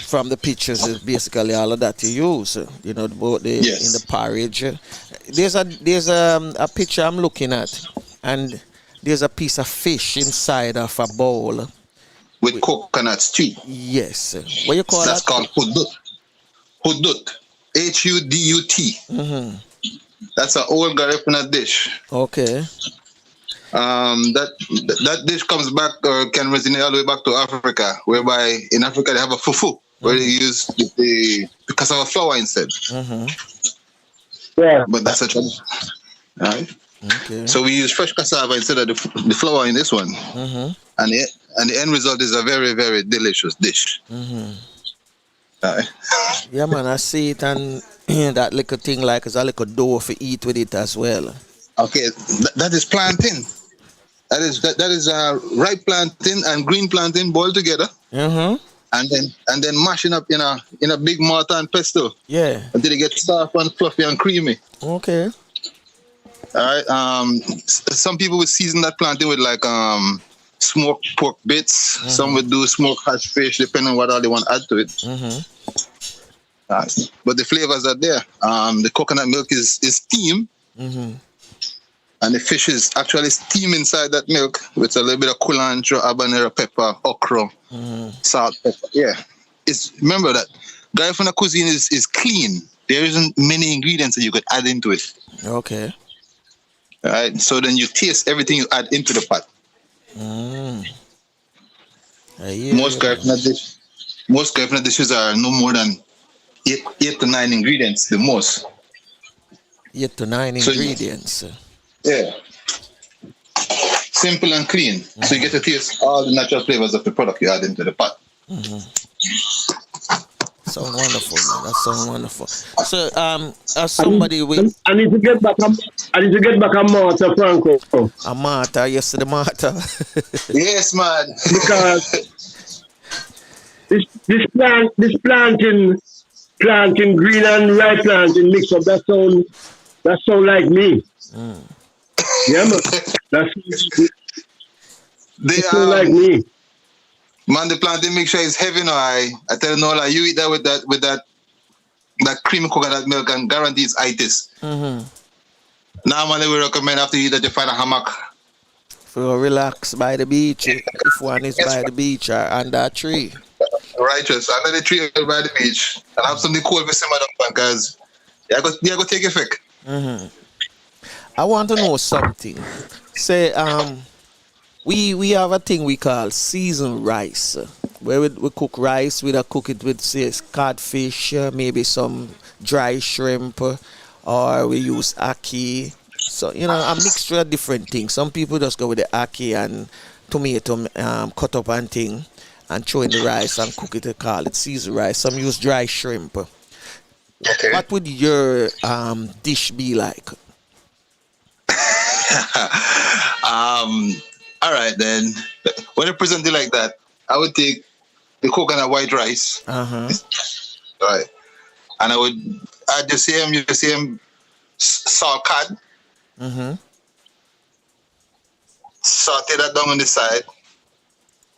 from the pictures is basically all of that you use. Both in the porridge. There's a picture I'm looking at, and there's a piece of fish inside of a bowl. With coconut stew. Yes. What you call That's that? called hudut. Hudut. Mm-hmm. That's an old Garifuna dish. Okay. That dish comes back or can resonate all the way back to Africa, whereby in Africa they have a fufu, where they use the cassava flour instead. Mm-hmm. Yeah. But that's a tradition. Right? Okay. So we use fresh cassava instead of the flour in this one. Mm-hmm. And the end result is a very, very delicious dish. Mm-hmm. Right? Yeah, man, I see it, and that little thing like it's a little dough for eat with it as well. Okay, that is plantain. That is ripe plantain and green plantain boiled together, Mm-hmm. and then mashing up in a big mortar and pestle Yeah. until they get soft and fluffy and creamy. Okay. All right. Some people would season that plantain with like smoked pork bits. Mm-hmm. Some would do smoked hash fish, depending on what all they want to add to it. Mm-hmm. But the flavors are there. The coconut milk is steam. Mm-hmm. And the fish is actually steam inside that milk with a little bit of culantro, habanero pepper, okra, salt, pepper. Yeah. Remember that Garifuna cuisine is clean. There isn't many ingredients that you could add into it. Okay. All right. So then you taste everything you add into the pot. Most Garifuna dishes are no more than 8 to 9 ingredients, the most. 8 to 9 ingredients. Yeah. Simple and clean. So you get to taste all the natural flavors of the product you add into the pot. Sound wonderful, man. That sounds wonderful. So, as somebody with I need to get back a Marta, Franco. a Marta, yes, the Marta. Yes, man. Because this planting green and ripe planting mix up, that sound like me. Yeah, man. They sound like me. Man, the plantain mixture is heavy now. I tell you, no, like you eat that with that creamy coconut milk and guarantees itis. Normally, we recommend after you eat that you find a hammock. For relax by the beach, if one is by the beach or under a tree. Righteous, under the tree or by the beach, and have something cold for simmer down because you're going to take effect. I want to know something. Say, we have a thing we call seasoned rice, where we cook rice, we cook it with, say, codfish, maybe some dry shrimp, or we use ackee. So, a mixture of different things. Some people just go with the ackee and tomato cut up and thing and throw in the rice and cook it, they call it seasoned rice. Some use dry shrimp. Okay. What would your dish be like? All right, then. When I present it like that, I would take the coconut white rice. Right. And I would add the same salt cod. Saute that down on the side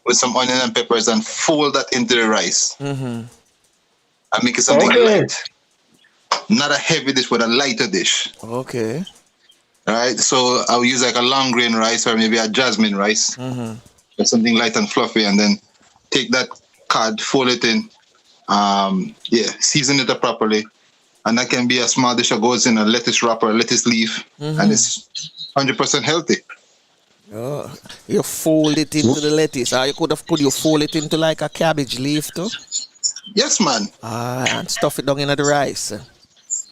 with some onion and peppers and fold that into the rice. And make it something light. Not a heavy dish, but a lighter dish. Okay. All right, so I'll use like a long grain rice or maybe a jasmine rice, or something light and fluffy, and then take that cod, fold it in, season it up properly, and that can be a small dish that goes in a lettuce wrap or a lettuce leaf, and it's 100% healthy. Oh, you fold it into the lettuce, or could you fold it into like a cabbage leaf too? Yes, man. And stuff it down in the rice.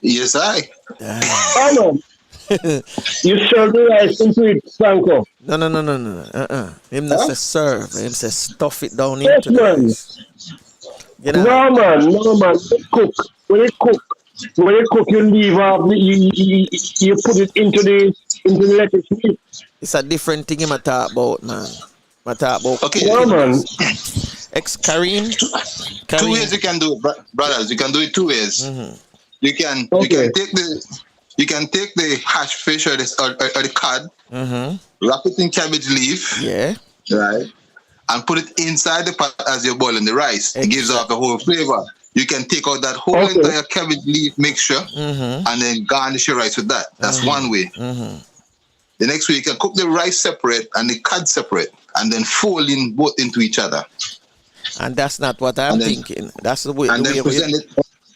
Yes, I. Oh, you serve the rice into it, Franco. No. Him not say serve. Him say stuff it down into the rice. No, man. When you cook, you leave off. You put it into the lettuce meat. It's a different thing him talk about, man. I talk about. Okay. Yeah, man. Karim. 2 ways you can do it, brothers. You can do it 2 ways. You can take the hash fish or the cod, wrap it in cabbage leaf, right, and put it inside the pot as you're boiling the rice. It gives off the whole flavor. You can take out that whole entire cabbage leaf mixture and then garnish your rice with that. That's one way. The next way, you can cook the rice separate and the cod separate, and then fold in both into each other. And that's not what I'm thinking. That's the way. And then present it.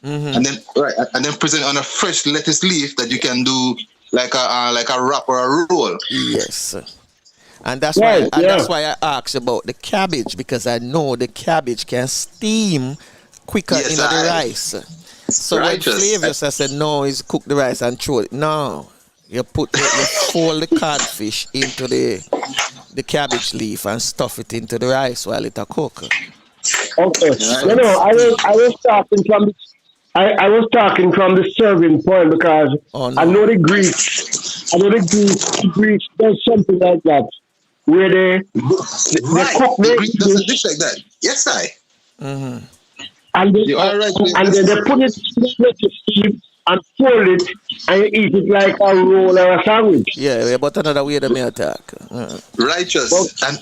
and then present on a fresh lettuce leaf that you can do like a wrap or a roll. Yes. And that's Right, that's why I asked about the cabbage, because I know the cabbage can steam quicker Yes, in the rice. So Righteous. when Flavors, I said no, is cook the rice and throw it. No, you fold the codfish into the cabbage leaf and stuff it into the rice while it a cook. Okay. I was talking from I was talking from the serving point because Oh no. I know the Greeks does something like that where they Right. cook The the Greek does a dish like that. Yes, I. Mm-hmm. and You are right. and then they put it in the lettuce leaf and fold it and you eat it like a roll or a sandwich. Yeah, but another way to me attack. Righteous. And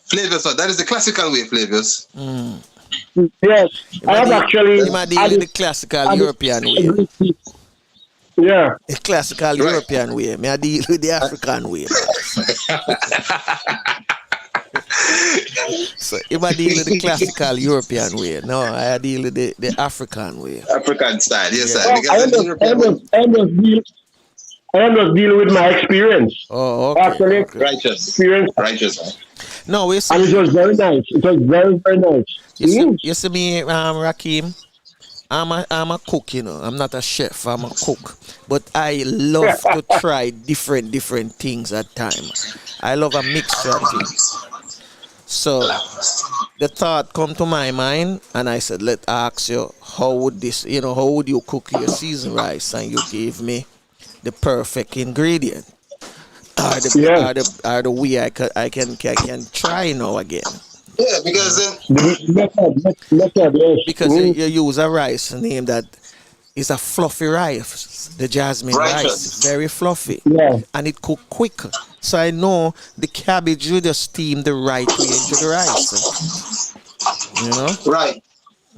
Flavors, so that is the classical way, Flavors. Yes, I have actually You might deal with the classical European way. Yeah. The classical European way. Me I deal with the African way. So if I deal with the classical European way, no, I deal with the African way. African style, yes, sir. I Because the European way. am just dealing with my experience. Oh, okay. Actually, Okay. Righteous. experience, Righteous. No, we and see. it was very nice. It was very, very nice. You see me, Rakim. I'm a cook, you know. I'm not a chef. I'm a cook, but I love to try different things at times. I love a mixture of things. So the thought come to my mind, and I said, "Let ask you, how would you cook your seasoned rice?" And you gave me the perfect ingredient, or the way I can try now again. Yeah, because Method, yes. Because you use a rice name that is a fluffy rice, the jasmine Righteous. rice, very fluffy, Yeah. and it cook quick. So I know the cabbage you just steam the right way into the rice. You know? right.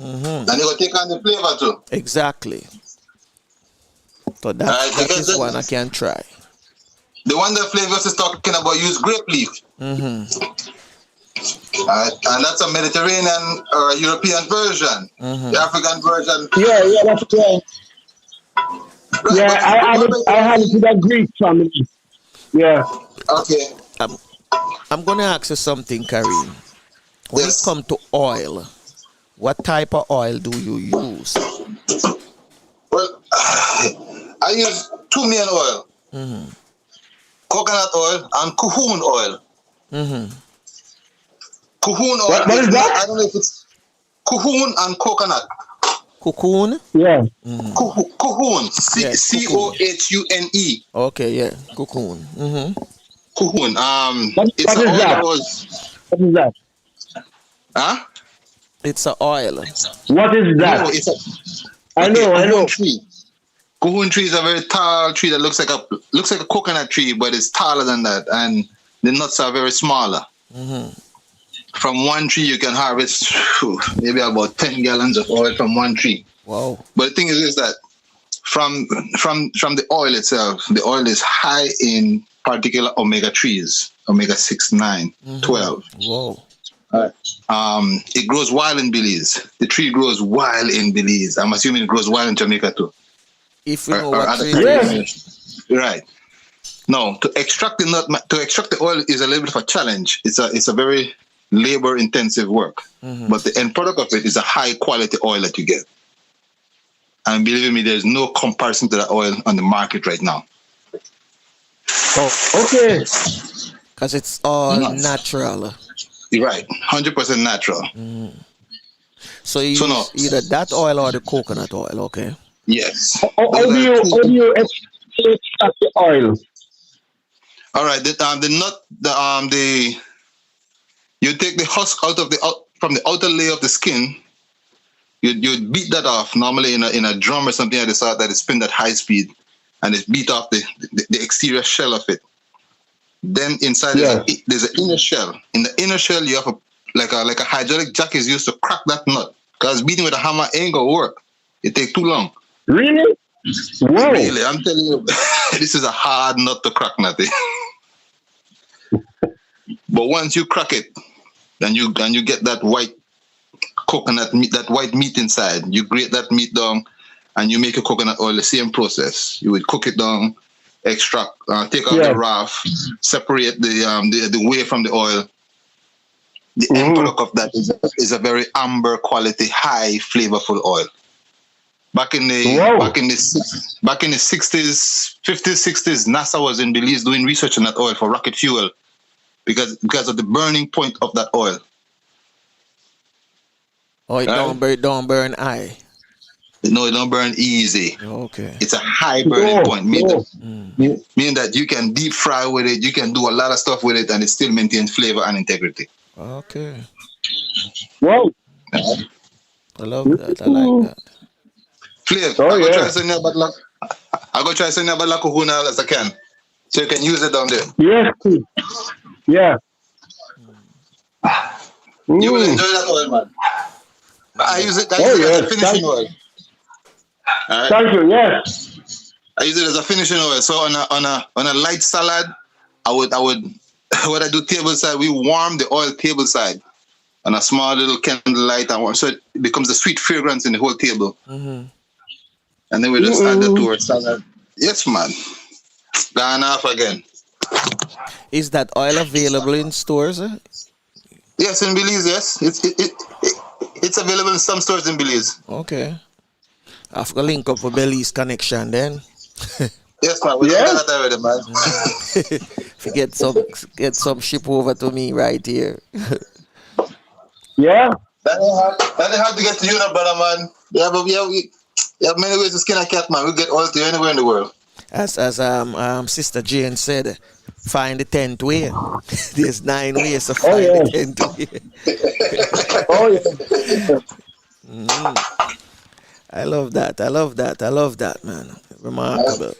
Mm-hmm. And you will take on the flavor too. Exactly. So that because is one I can try. The one that Flavors is talking about use grape leaf. Mm-hmm. And that's a Mediterranean or a European version. Mm-hmm. The African version. Yeah, that's right. Right, Yeah, but I had it with a Greek family. Yeah. Okay. I'm gonna ask you something, Karim. When Yes. it comes to oil, what type of oil do you use? Well, I use 2 million oil, Mm-hmm. coconut oil, and kuhun oil. Mm-hmm. Kuhun oil. What is that? I don't know if it's kuhun and coconut. Cocoon? Yeah. Kuhun. Yeah, Cohune. Okay, yeah, cocoon. Mm-hmm. Kuhun. What It's is an oil that? that was. What is that? Huh? It's a oil. What is that? No, it's a. I know. Kuhun tree. Kuhun tree is a very tall tree that looks like a coconut tree, but it's taller than that, and the nuts are very smaller. Mm-hmm. From one tree, you can harvest maybe about 10 gallons of oil from one tree. Wow. But the thing is that from the oil itself, the oil is high in particular omega-3s, omega-6, 9, 12. Whoa. It grows wild in Belize. The tree grows wild in Belize. I'm assuming it grows wild in Jamaica too. If you know Or what other tree it countries. is. Right. No, to extract the oil is a little bit of a challenge. It's a very labor-intensive work. Mm-hmm. But the end product of it is a high-quality oil that you get. And believe me, there's no comparison to that oil on the market right now. Oh, okay. Because it's all Nuts. natural. You're right, 100% natural. So you So use no. either that oil or the coconut oil, okay? Yes. How do you extract the oil? All right. You take the husk from the outer layer of the skin. You beat that off normally in a drum or something like that that is spin at high speed, and it's beat off the exterior shell of it. Then inside there's an inner shell. In the inner shell you have a hydraulic jack is used to crack that nut, because beating with a hammer ain't gonna work. It takes too long. Really? Wow. Really, I'm telling you, this is a hard nut to crack, nothing. But once you crack it, then you get that white coconut meat, that white meat inside. You grate that meat down, and you make your coconut oil, the same process. You would cook it down, extract, take out the raft, separate the whey from the oil. The end product of that is a very amber quality, high flavorful oil. Back in the 60s, 50s, 60s, NASA was in Belize doing research on that oil for rocket fuel because of the burning point of that oil. Oh, it don't burn high. No, it don't burn easy. Okay. It's a high burning point. Meaning that you can deep fry with it, you can do a lot of stuff with it, and it still maintains flavor and integrity. Okay. Wow. I love that. I like that. Flav, I'll go try sending about la kahuna as I can. So you can use it down there. Yes. Yeah. You will enjoy that oil, man. I use it as a finishing oil. Right. Thank you. Yes. I use it as a finishing oil. So on a light salad, I would what I do table side, we warm the oil table side on a small little candlelight and warm, so it becomes a sweet fragrance in the whole table. And then we just add that to our salad. Yes, man. Gone off again. Is that oil available in stores? Yes, in Belize. Yes, it's available in some stores in Belize. Okay. I've got to link up for Belize connection then. Yes, man. We got that already, man. If you get some ship over to me right here. Yeah. That ain't hard to get to you, now, brother, man. We have many ways to skin a cat, man. We get oil to you anywhere in the world. As Sister Jane said, find the 10th way. There's 9 ways to find the 10th way. I love that, man. Remarkable.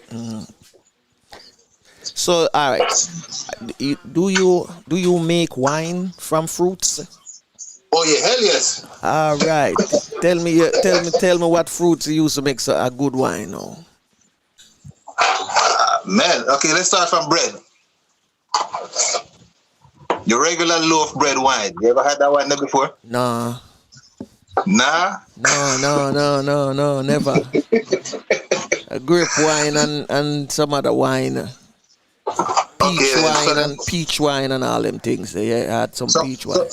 So, all right. Do you make wine from fruits? Oh yeah, hell yes. All right. Tell me what fruits you use to make a good wine now. Man, okay, let's start from bread. Your regular loaf bread wine. You ever had that wine there before? Nah. Nah? No, never. A grape wine and some other wine. Peach wine and all them things. They had some peach wine.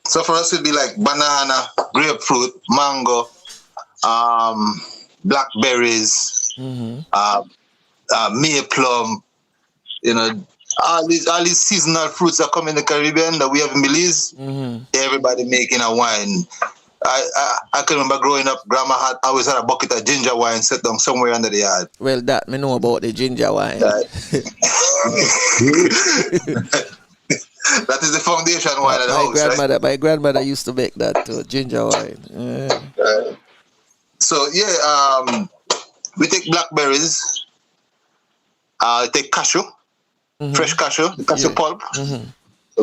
So for us it'd be like banana, grapefruit, mango, blackberries, May plum, all these seasonal fruits that come in the Caribbean that we have in Belize. Everybody making a wine. I can remember growing up, Grandma always had a bucket of ginger wine set down somewhere under the yard. Well, that me know about the ginger wine. That is the foundation wine of the house, right? My grandmother used to make that too, ginger wine. So we take blackberries. Take cashew, fresh cashew, the cashew pulp.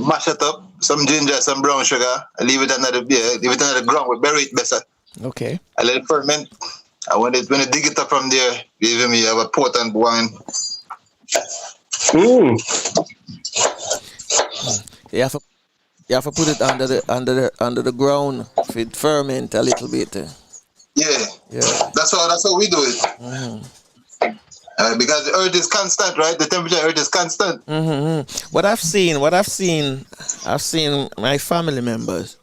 Mash it up, some ginger, some brown sugar. I leave it under the ground. We bury it better. Okay. I let it ferment. And when you dig it up from there, give me a potent wine. You have to put it under the ground for it ferment a little bit. Yeah. That's how we do it. Because the earth is constant, right? The temperature of the earth is constant. What I've seen my family members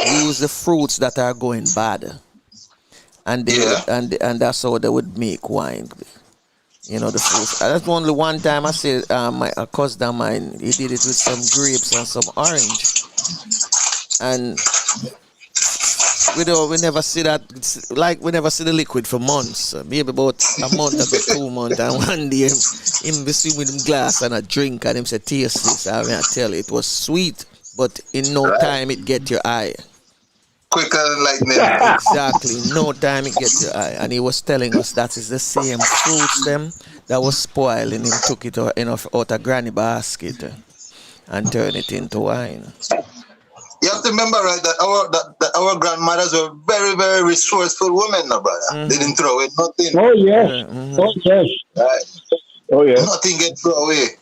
use the fruits that are going bad, and and that's how they would make wine. The fruits. That's only one time I said a cousin of mine, he did it with some grapes and some orange, and we never see that, like we never see the liquid for months, maybe about a month or 2 months, and one day him be sitting with him glass and a drink and him say, taste this. I tell you, it was sweet, but in no time it get your eye. Quicker than lightning. Exactly, no time it get your eye. And he was telling us that is the same fruits them that was spoiled, and him took it out a granny basket and turned it into wine. You have to remember, right, that our grandmothers were very, very resourceful women, no, brother. They didn't throw away nothing. Oh yes. Oh yes. Right. Oh yes. Nothing get thrown away.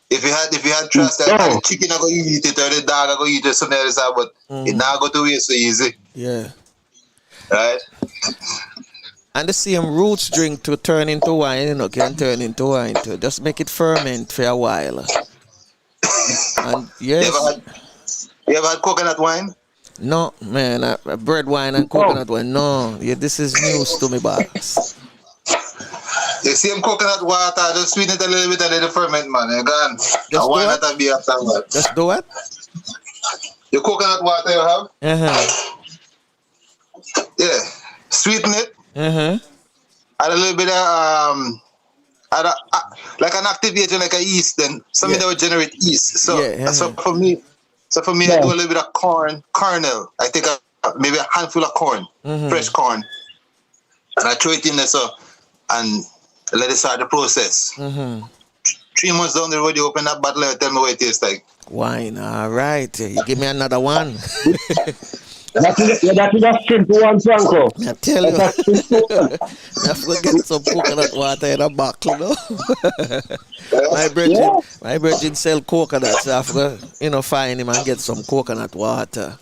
If you had trust that the chicken are gonna eat it or the dog are gonna eat it, something else, but it not go to waste so easy. Yeah. Right. And the same roots drink to turn into wine, can turn into wine too. Just make it ferment for a while. And yes. You ever had coconut wine? No, man, bread wine and coconut wine. No, yeah, this is news to me, boss. The same coconut water, just sweeten it a little bit and let it ferment, man. You gone. And why not be afterwards? Just do what? The coconut water you have? Yeah. Sweeten it. Add a little bit of like an active agent, like a yeast, then something that would generate yeast. So for me, I do a little bit of kernel. I take maybe a handful of corn, fresh corn, and I throw it in there and let it start the process. 3 months down the road, you open that bottle and tell me what it tastes like. Wine, all right. You give me another one. That is a simple one, Franco. I tell you. I have to get some coconut water in a bottle, My brethren sell coconuts. So I have to, find him and get some coconut water.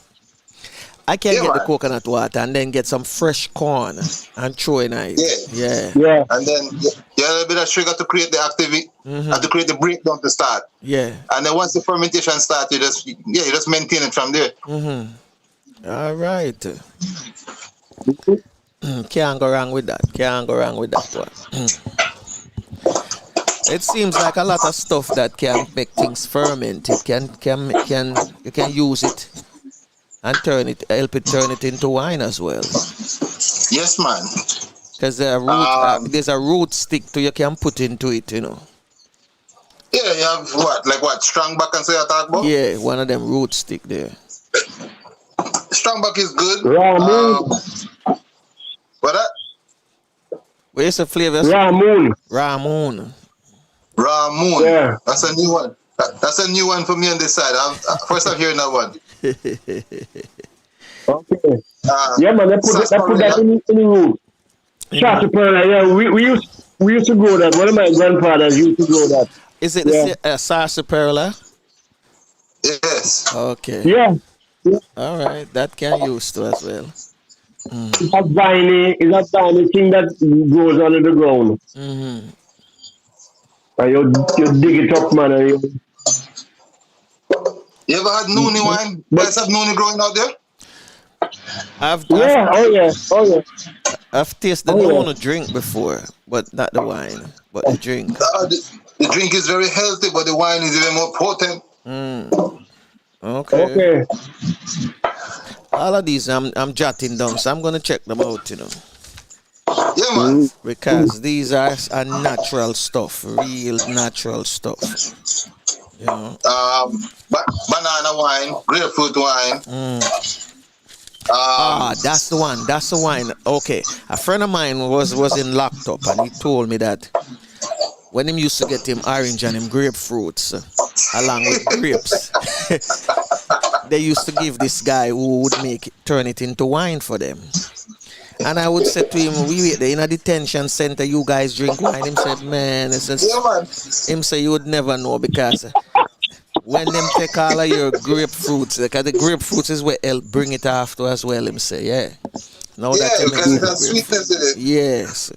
I can get the coconut water and then get some fresh corn and throw in it. Yeah. And then you have a little bit of sugar to create the activity, and to create the breakdown to start. Yeah. And then once the fermentation starts, you just maintain it from there. All right. Can't go wrong with that. One. It seems like a lot of stuff that can make things ferment. It you can use it and help it turn it into wine as well. Yes, man. Because there's a root stick you can put into it, Yeah, you have what, strong back and say you talk about? Yeah, one of them root stick there. Strong back is good. What that? Where's the flavor? Ramoon. Yeah. That's a new one. That's a new one for me on this side. First I'm hearing that one. Okay. Yeah, man, they put that in the root. Sarsaparilla, yeah, we used to grow that. One of my grandfathers used to grow that. Is it sarsaparilla? Yes. Okay. Yeah. All right, that can use to as well. It's a tiny thing that grows under the ground. And you dig it up, man. You ever had noonie wine? You guys have noonie growing out there? I've tasted the noonie drink before, but not the wine, but the drink. The drink is very healthy, but the wine is even more potent. Okay. All of these I'm jotting down, so I'm gonna check them out, Yeah, man. Because these are natural stuff, real natural stuff. Banana wine, grapefruit wine. That's the one. That's the wine. Okay, a friend of mine was in locked up, and he told me that when him used to get him orange and him grapefruits along with grapes, they used to give this guy who would turn it into wine for them. And I would say to him, we wait there in a detention center, you guys drink wine. Him said, man, him say you would never know, because when them take all of your grapefruits, because the grapefruits is what help bring it after as well, him say, yeah. Now that you because it has sweetness in it. Yes.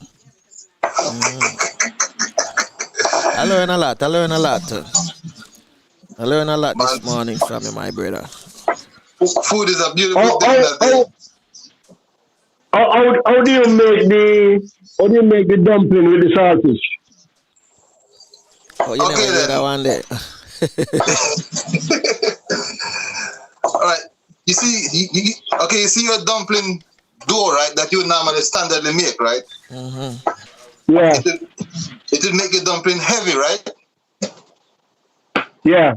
I learn a lot. I learn a lot this morning from you, my brother. Food is a beautiful thing. How do you make the dumpling with the sausage? Oh, you never did that one there. All right. You see, you see your dumpling dough, right? That you normally standardly make, right? Yeah. It will make your dumpling heavy, right? Yeah.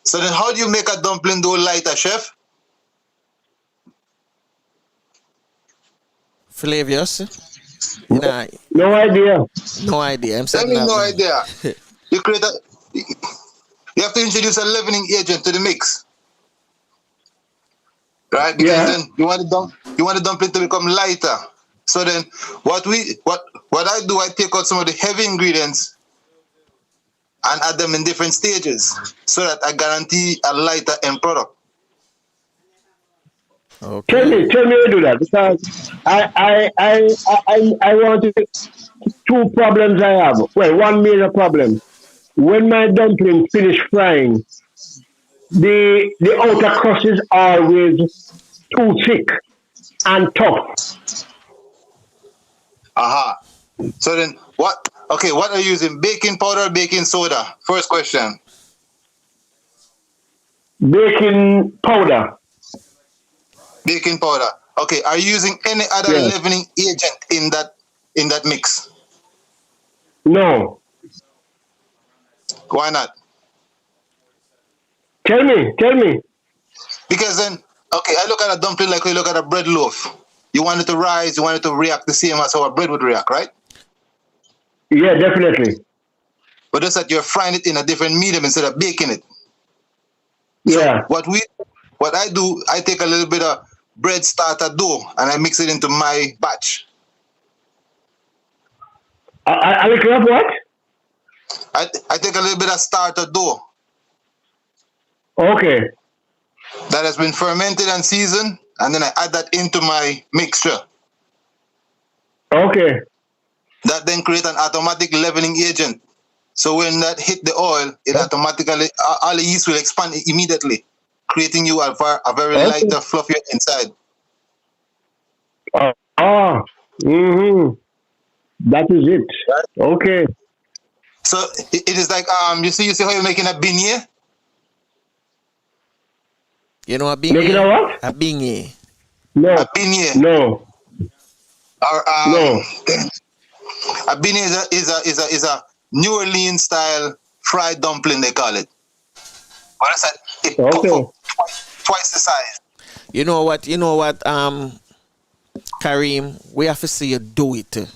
So then, how do you make a dumpling dough lighter, chef? Flavors? No idea. No idea. I'm saying no idea. You have to introduce a leavening agent to the mix, right? Because then you want the dumpling to become lighter. So then, what I do, I take out some of the heavy ingredients and add them in different stages, so that I guarantee a lighter end product. Okay. Tell me how to do that because I want to, two problems I have. Well, one major problem. When my dumplings finish frying, the outer crust is always too thick and tough. Aha. So then, what? Okay, what are you using? Baking powder or baking soda? First question. Baking powder. Baking powder. Okay, are you using any other Yeah. leavening agent in that mix? No. Why not? Tell me. Because then, okay, I look at a dumpling like we look at a bread loaf. You want it to rise, you want it to react the same as how a bread would react, right? Yeah, definitely. But just that you're frying it in a different medium instead of baking it. Yeah. What I do, I take a little bit of bread starter dough and I mix it into my batch. I look up what? I take a little bit of starter dough Okay. that has been fermented and seasoned, and then I add that into my mixture. Okay. That then creates an automatic leavening agent. So when that hit the oil, it automatically, all the yeast will expand immediately, creating you a very Okay. lighter, fluffier inside. Mm-hmm. That is it. Okay. So it is like, you see how you're making a beignet? You know a Making a beignet? what? A beignet. No. A beignet. No. Or, No. a beignet is a New Orleans style fried dumpling, they call it. But I said it puff Okay. up twice the size. You know what, Karim, we have to see you do it.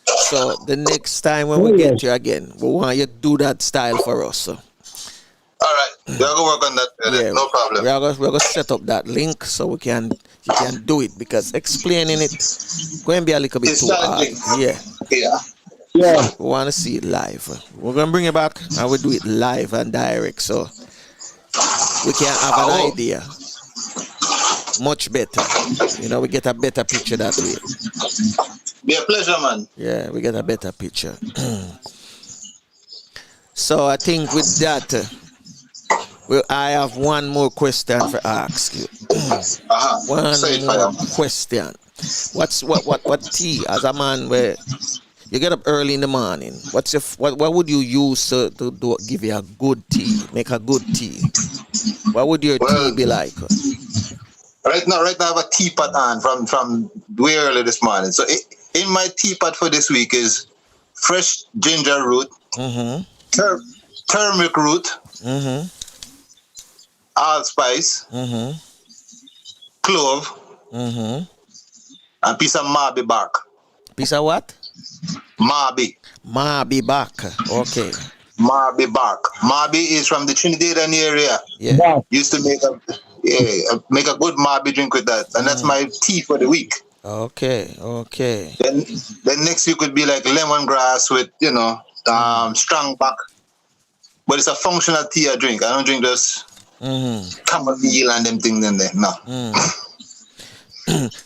So the next time when we get you again, we want you to do that style for us. All right, we're gonna work on that. No problem. We're gonna set up that link so you can do it, because explaining it going to be a little bit It's too hard. challenging. Yeah. Yeah. We want to see it live. We're gonna bring it back and we'll do it live and direct, so we can have an idea. Much better. We get a better picture that way. Be a pleasure, man. Yeah, we get a better picture. So I think with that, I have one more question for ask you. One more question. What tea, as a man where you get up early in the morning, what would you use to give you a good tea, make a good tea? What would your tea be like? Right now I have a teapot on from way early this morning. So in my teapot for this week is fresh ginger root, turmeric root, allspice, clove, and piece of marby bark. Piece of what? Marby. Marby bark. Okay. Marby bark. Marby is from the Trinidadian area. Yeah. Used to make a good marby drink with that, and that's my tea for the week. Okay. Then next week would be like lemongrass with strong back, but it's a functional tea I drink. I don't drink just chamomile and them things in there. No.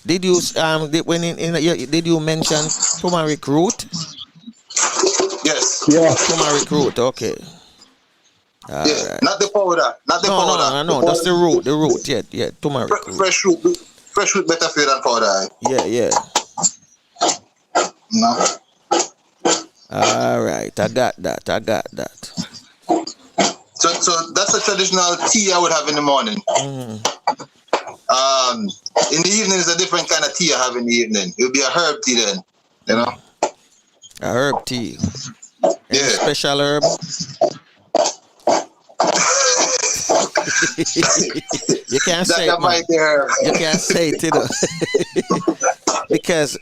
Did you did you mention turmeric root? Yes. Yeah. Turmeric root. Okay. All right. Not the powder. Not the powder. No. That's the root. The root. Yeah. Turmeric root. Fresh root better for you than powder. Yeah. No. All right. I got that. So that's a traditional tea I would have in the morning. In the evening is a different kind of tea I have in the evening. It would be a herb tea then, A herb tea. Any Yeah. special herb? You can't say it, man. You can't say it, because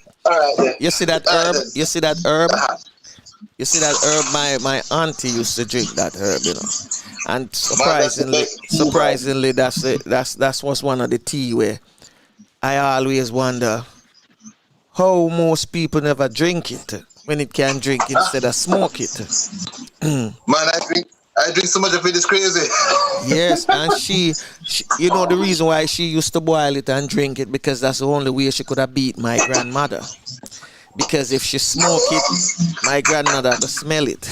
you see that herb. You see that herb. My auntie used to drink that herb, and surprisingly, that's what's one of the tea where I always wonder how most people never drink it when it can drink instead of smoke it. Man, I I drink so much of it, it's crazy. Yes, and she, you know, the reason why she used to boil it and drink it because that's the only way she could have beat my grandmother. Because if she smoke it, my grandmother could smell it.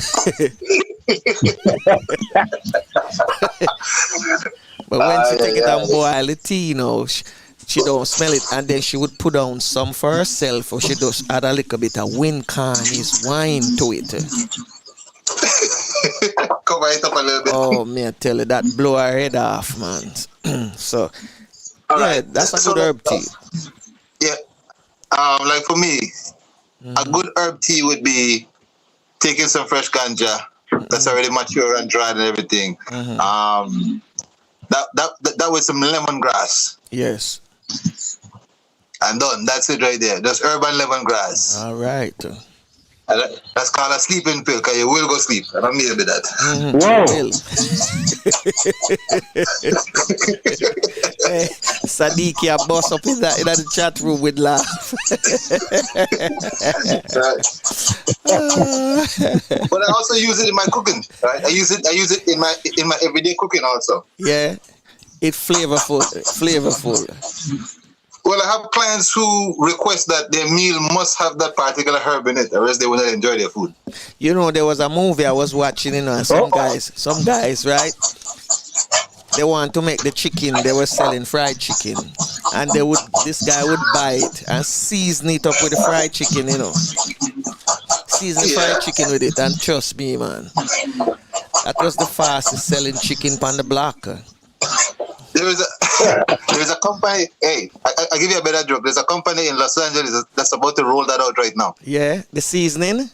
But when she take it and boil the tea, you know, she don't smell it, and then she would put down some for herself, or she just add a little bit of Wincarney's wine to it. Cover it up a little bit. Oh, me I tell you, that blow her head off, man. So, All yeah, right. that's a So, good herb tea. Yeah. Like for me, a good herb tea would be taking some fresh ganja that's already mature and dried and everything. That with some lemongrass. Yes. And done. That's it right there. Just herb and lemongrass. All right. And that's called a sleeping pill, because you will go sleep. I don't need to be that. Wow. Hey, Sadiki, I boss up in the chat room with laugh. But I also use it in my cooking. Right? I use it in my everyday cooking also. Yeah. It's flavorful. Well, I have clients who request that their meal must have that particular herb in it, or else they will not enjoy their food. You know, there was a movie I was watching, you know, and some guys, right? They want to make the chicken. They were selling fried chicken, and this guy would buy it and season it up with the fried chicken, you know. Season fried chicken with it, and trust me, man, that was the fastest selling chicken on the block. There is a company. Hey, I give you a better joke. There's a company in Los Angeles that's about to roll that out right now. Yeah, the seasoning.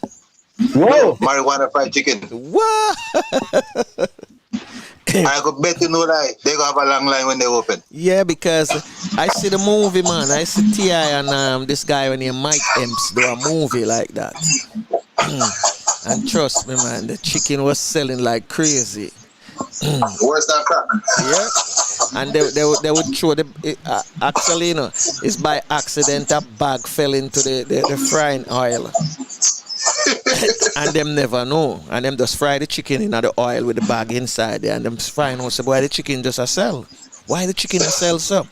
Whoa. Marijuana fried chicken. What? I could bet you no lie, they gonna have a long line when they open. Yeah, because I see the movie, man. I see T.I. and this guy named Mike Emps do a movie like that. And trust me, man, the chicken was selling like crazy. Worse than crack. Yeah, and they would show actually, you know, it's by accident a bag fell into the frying oil. And them never know, and them just fry the chicken in the oil with the bag inside there, and them frying out. So why the chicken just a sell? Why the chicken a sell so?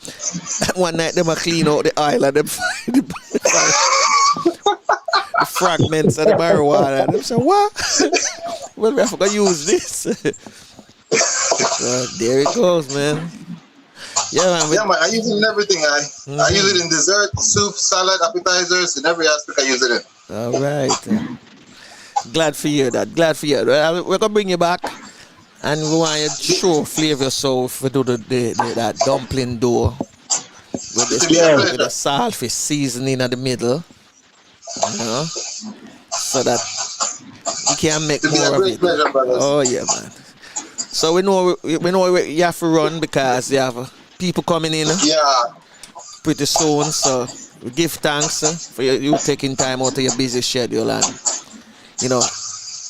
One night them a clean out the oil and them fry the fragments of the marijuana. And them say what? Well, we have to use this. So there it goes, man. Yeah, man. Yeah, man. I use it in everything. I use it in dessert, soup, salad, appetizers, in every aspect I use it in. All right. Glad for you that. We're gonna bring you back, and we want you to show flavor yourself. We do that dumpling dough with the saltfish seasoning at the middle, you know, so that we can make more of it. Pleasure, Oh yeah, man. So we know you have to run because you have people coming in. Yeah. Pretty soon, so we give thanks for you taking time out of your busy schedule and, you know,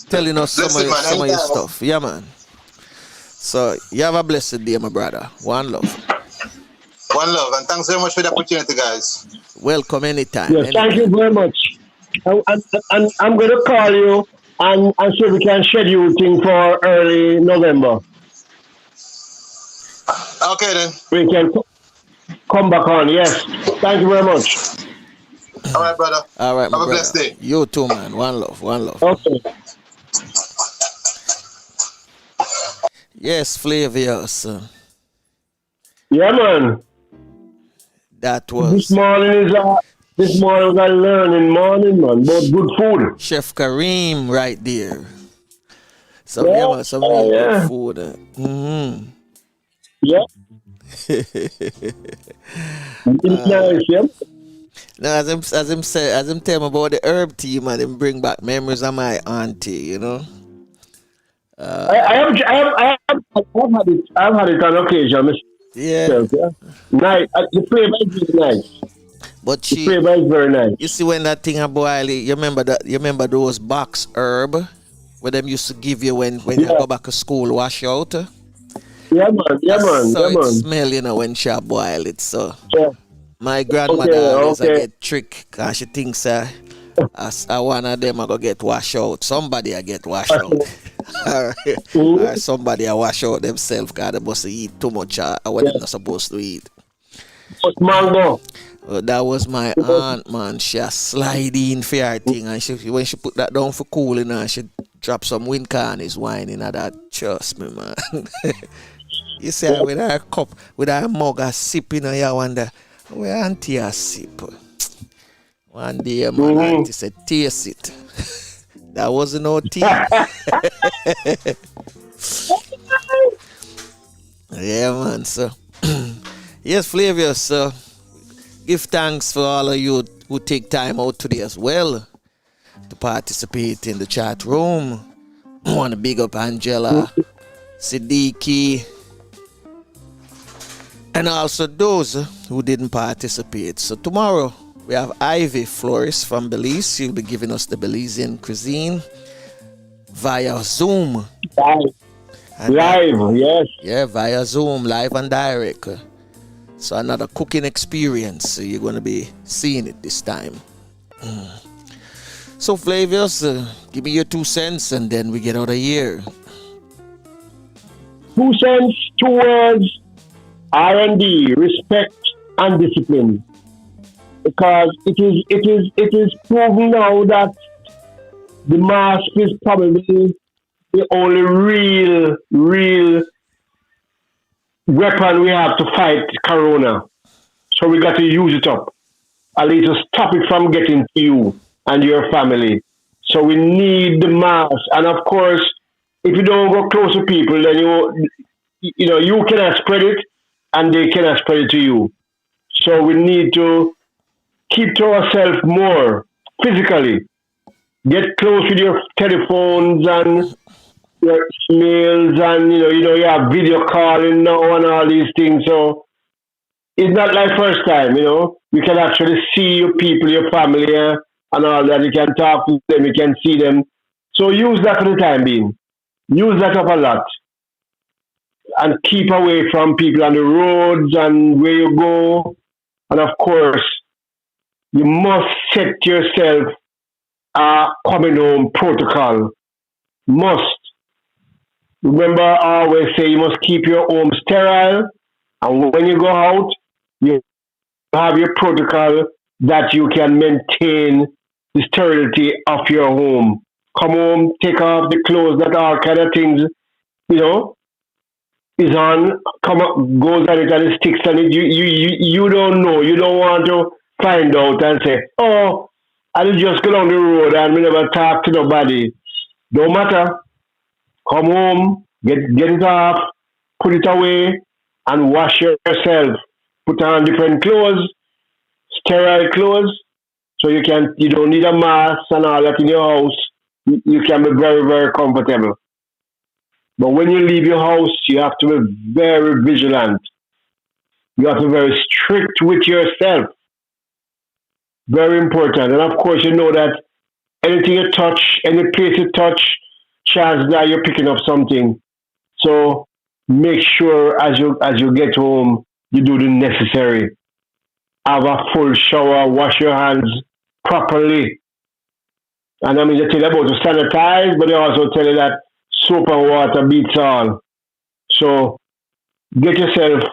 telling us some of your stuff. Yeah, man. So you have a blessed day, my brother. One love. One love, and thanks very much for the opportunity, guys. Welcome anytime. Yes, thank you very much. And I'm going to call you and see if we can schedule things for early November. Okay, then. We can come back on, yes. Thank you very much. All right, brother. All right, my Have a brother. blessed day. You too, man. One love. Okay. Yes, Flavius. Yeah, man. That was This morning was a learning morning, man, about good food. Chef Karim right there. So Yeah. man, some really Yeah. good food. Yeah. It's nice, yeah. Now, as him tell me about the herb tea, man, him bring back memories of my auntie, you know. I've had it on occasion. Yeah. Nice. The flavor is nice. But The flavor is very nice. you see when that thing a boil, you remember those box herb where them used to give you when you go back to school, wash out. Yeah, man. So it smell, you know, when she a boil it. So Yeah. my grandmother always okay. get trick because she thinks as one of them I go get washed out. Somebody I get washed out. or somebody I wash out themselves because they must eat too much what they're not supposed to eat. Mango. That was my aunt, man. She a slide in for her thing, and when she put that down for cooling, and she drop some wind cornies wine in that. Trust me, man. You see her with her cup, with her mug, a sipping, and you wonder where auntie a sip. One day, man, auntie said, taste it. That wasn't no tea. Yeah, man. So, yes, Flavius. Give thanks for all of you who take time out today as well to participate in the chat room. I want to big up Angela, Siddiqui, and also those who didn't participate. So tomorrow we have Ivy Flores from Belize. She'll be giving us the Belizean cuisine via Zoom. Live, yes. Yeah, via Zoom, live and direct. So another cooking experience. So you're going to be seeing it this time. So Flavius, give me your 2 cents and then we get out of here. 2 cents towards R&D, respect and discipline. Because it is proven now that the mask is probably the only real weapon we have to fight corona. So we got to use it up. At least to stop it from getting to you and your family. So we need the mask. And of course, if you don't go close to people, then you cannot spread it and they cannot spread it to you. So we need to keep to ourselves more physically. Get close with your telephones and your emails, and you have video calling now and all these things. So it's not like first time, you can actually see your people, your family, and all that. You can talk to them, you can see them. So use that for the time being. Use that up a lot, and keep away from people on the roads and where you go. And of course, you must set yourself a coming home protocol. Must. Remember, I always say you must keep your home sterile, and when you go out, you have your protocol that you can maintain the sterility of your home. Come home, take off the clothes, that all kind of things, is on, come up, goes on it and it sticks on it. You don't know, you don't want to find out and say, oh, I'll just go down the road and we never talk to nobody. Don't matter. Come home, get it off, put it away, and wash yourself. Put on different clothes, sterile clothes, so you don't need a mask and all that in your house. You can be very, very comfortable. But when you leave your house, you have to be very vigilant. You have to be very strict with yourself. Very important. And of course, you know that anything you touch, any place you touch, chances are you're picking up something. So make sure as you get home, you do the necessary. Have a full shower, wash your hands properly. And I mean, they tell you about to sanitize, but they also tell you that soap and water beats all. So get yourself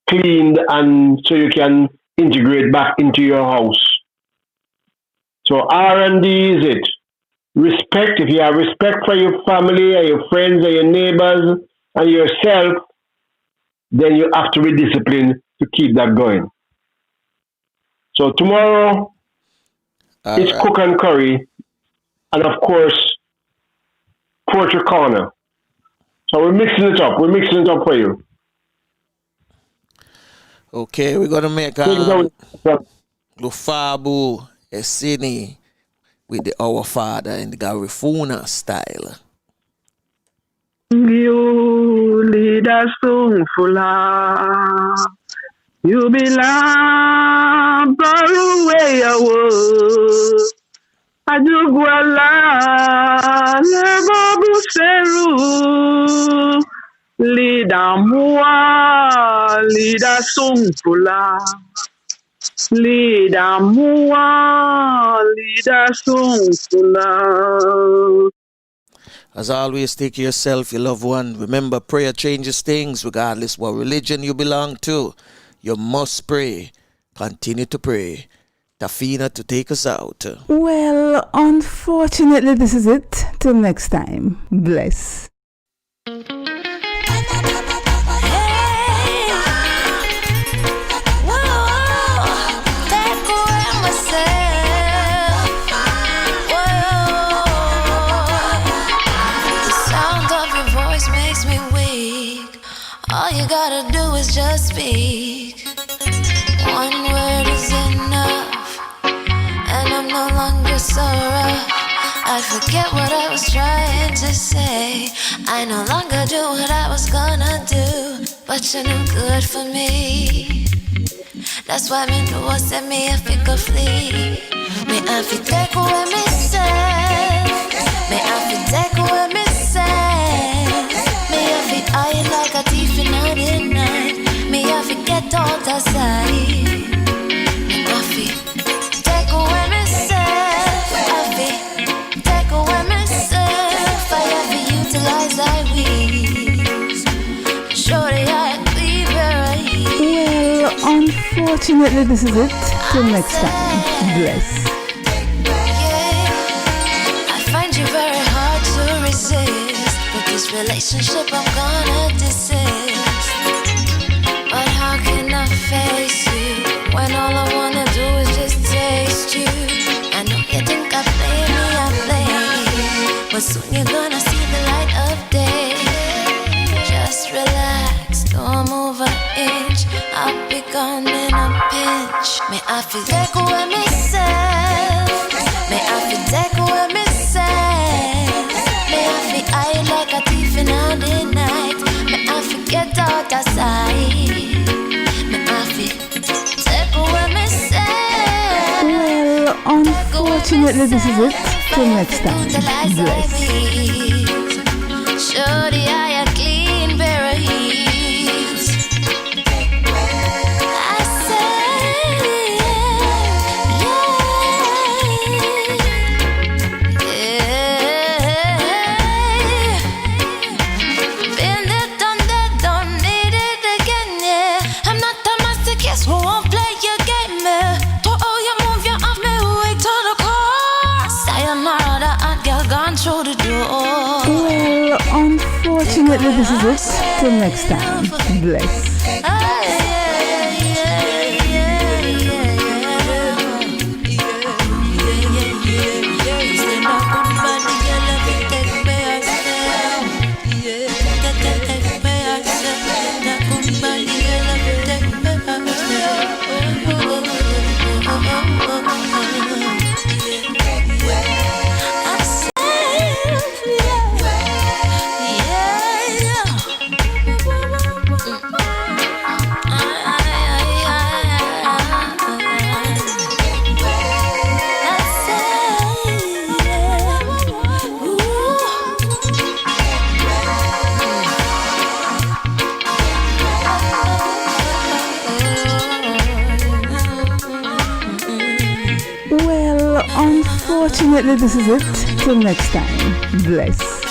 cleaned and so you can integrate back into your house. So R&D is it. Respect, if you have respect for your family and your friends and your neighbors and yourself, then you have to be disciplined to keep that going. So tomorrow, it's right. Cook and curry, and of course, Portrait Corner. So we're mixing it up. We're mixing it up for you. Okay, we're going to make Lufabu Esini with the Our Father in the Garifuna style. You lead us to Fula. You belong far away away. Ajuguala leva buseru. Lida mua, lida sungfula. Lida mua, lida sungfula. As always, take care of yourself, your loved one. Remember, prayer changes things regardless what religion you belong to. You must pray. Continue to pray. Tafina to take us out. Well, unfortunately, this is it. Till next time. Bless. All you gotta do is just speak. One word is enough, and I'm no longer so rough. I forget what I was trying to say. I no longer do what I was gonna do, but you're no good for me. That's why me know what set me a figure flee. Me I fi take away myself. Me I fi take away myself. Me I fi hide like a thief in the night. Me I fi get out aside. Me I fi take away myself. I fi take away myself. I have to utilize I wings. Shorty I cleave her. Well, unfortunately, this is it. Till next time. Bless. I find you very hard to resist, but this relationship I'm gonna desist. But how can I face you when all I wanna do is just taste you? I know you think I play me, I play, but soon you're gonna see the light of day. Just relax, don't move an inch. I'll be gone in a pinch. May I feel take away myself. May I feel take away myself. May I feel I like a thief in the night. May I feel get out aside. May I feel take away myself. Well, unfortunately, this is it. Till next time. Bless. Shorty, I a clean pair of heels. I say, been there, done that, don't need it again, yeah. I'm not the master kiss who won't play your game, yeah. To all you move, you off me, wait to the core. Sayonara, the hot girl gone through the door. Well, unfortunately, this is it. Till next time. Bless. Well, unfortunately, this is it. Till next time. Bless.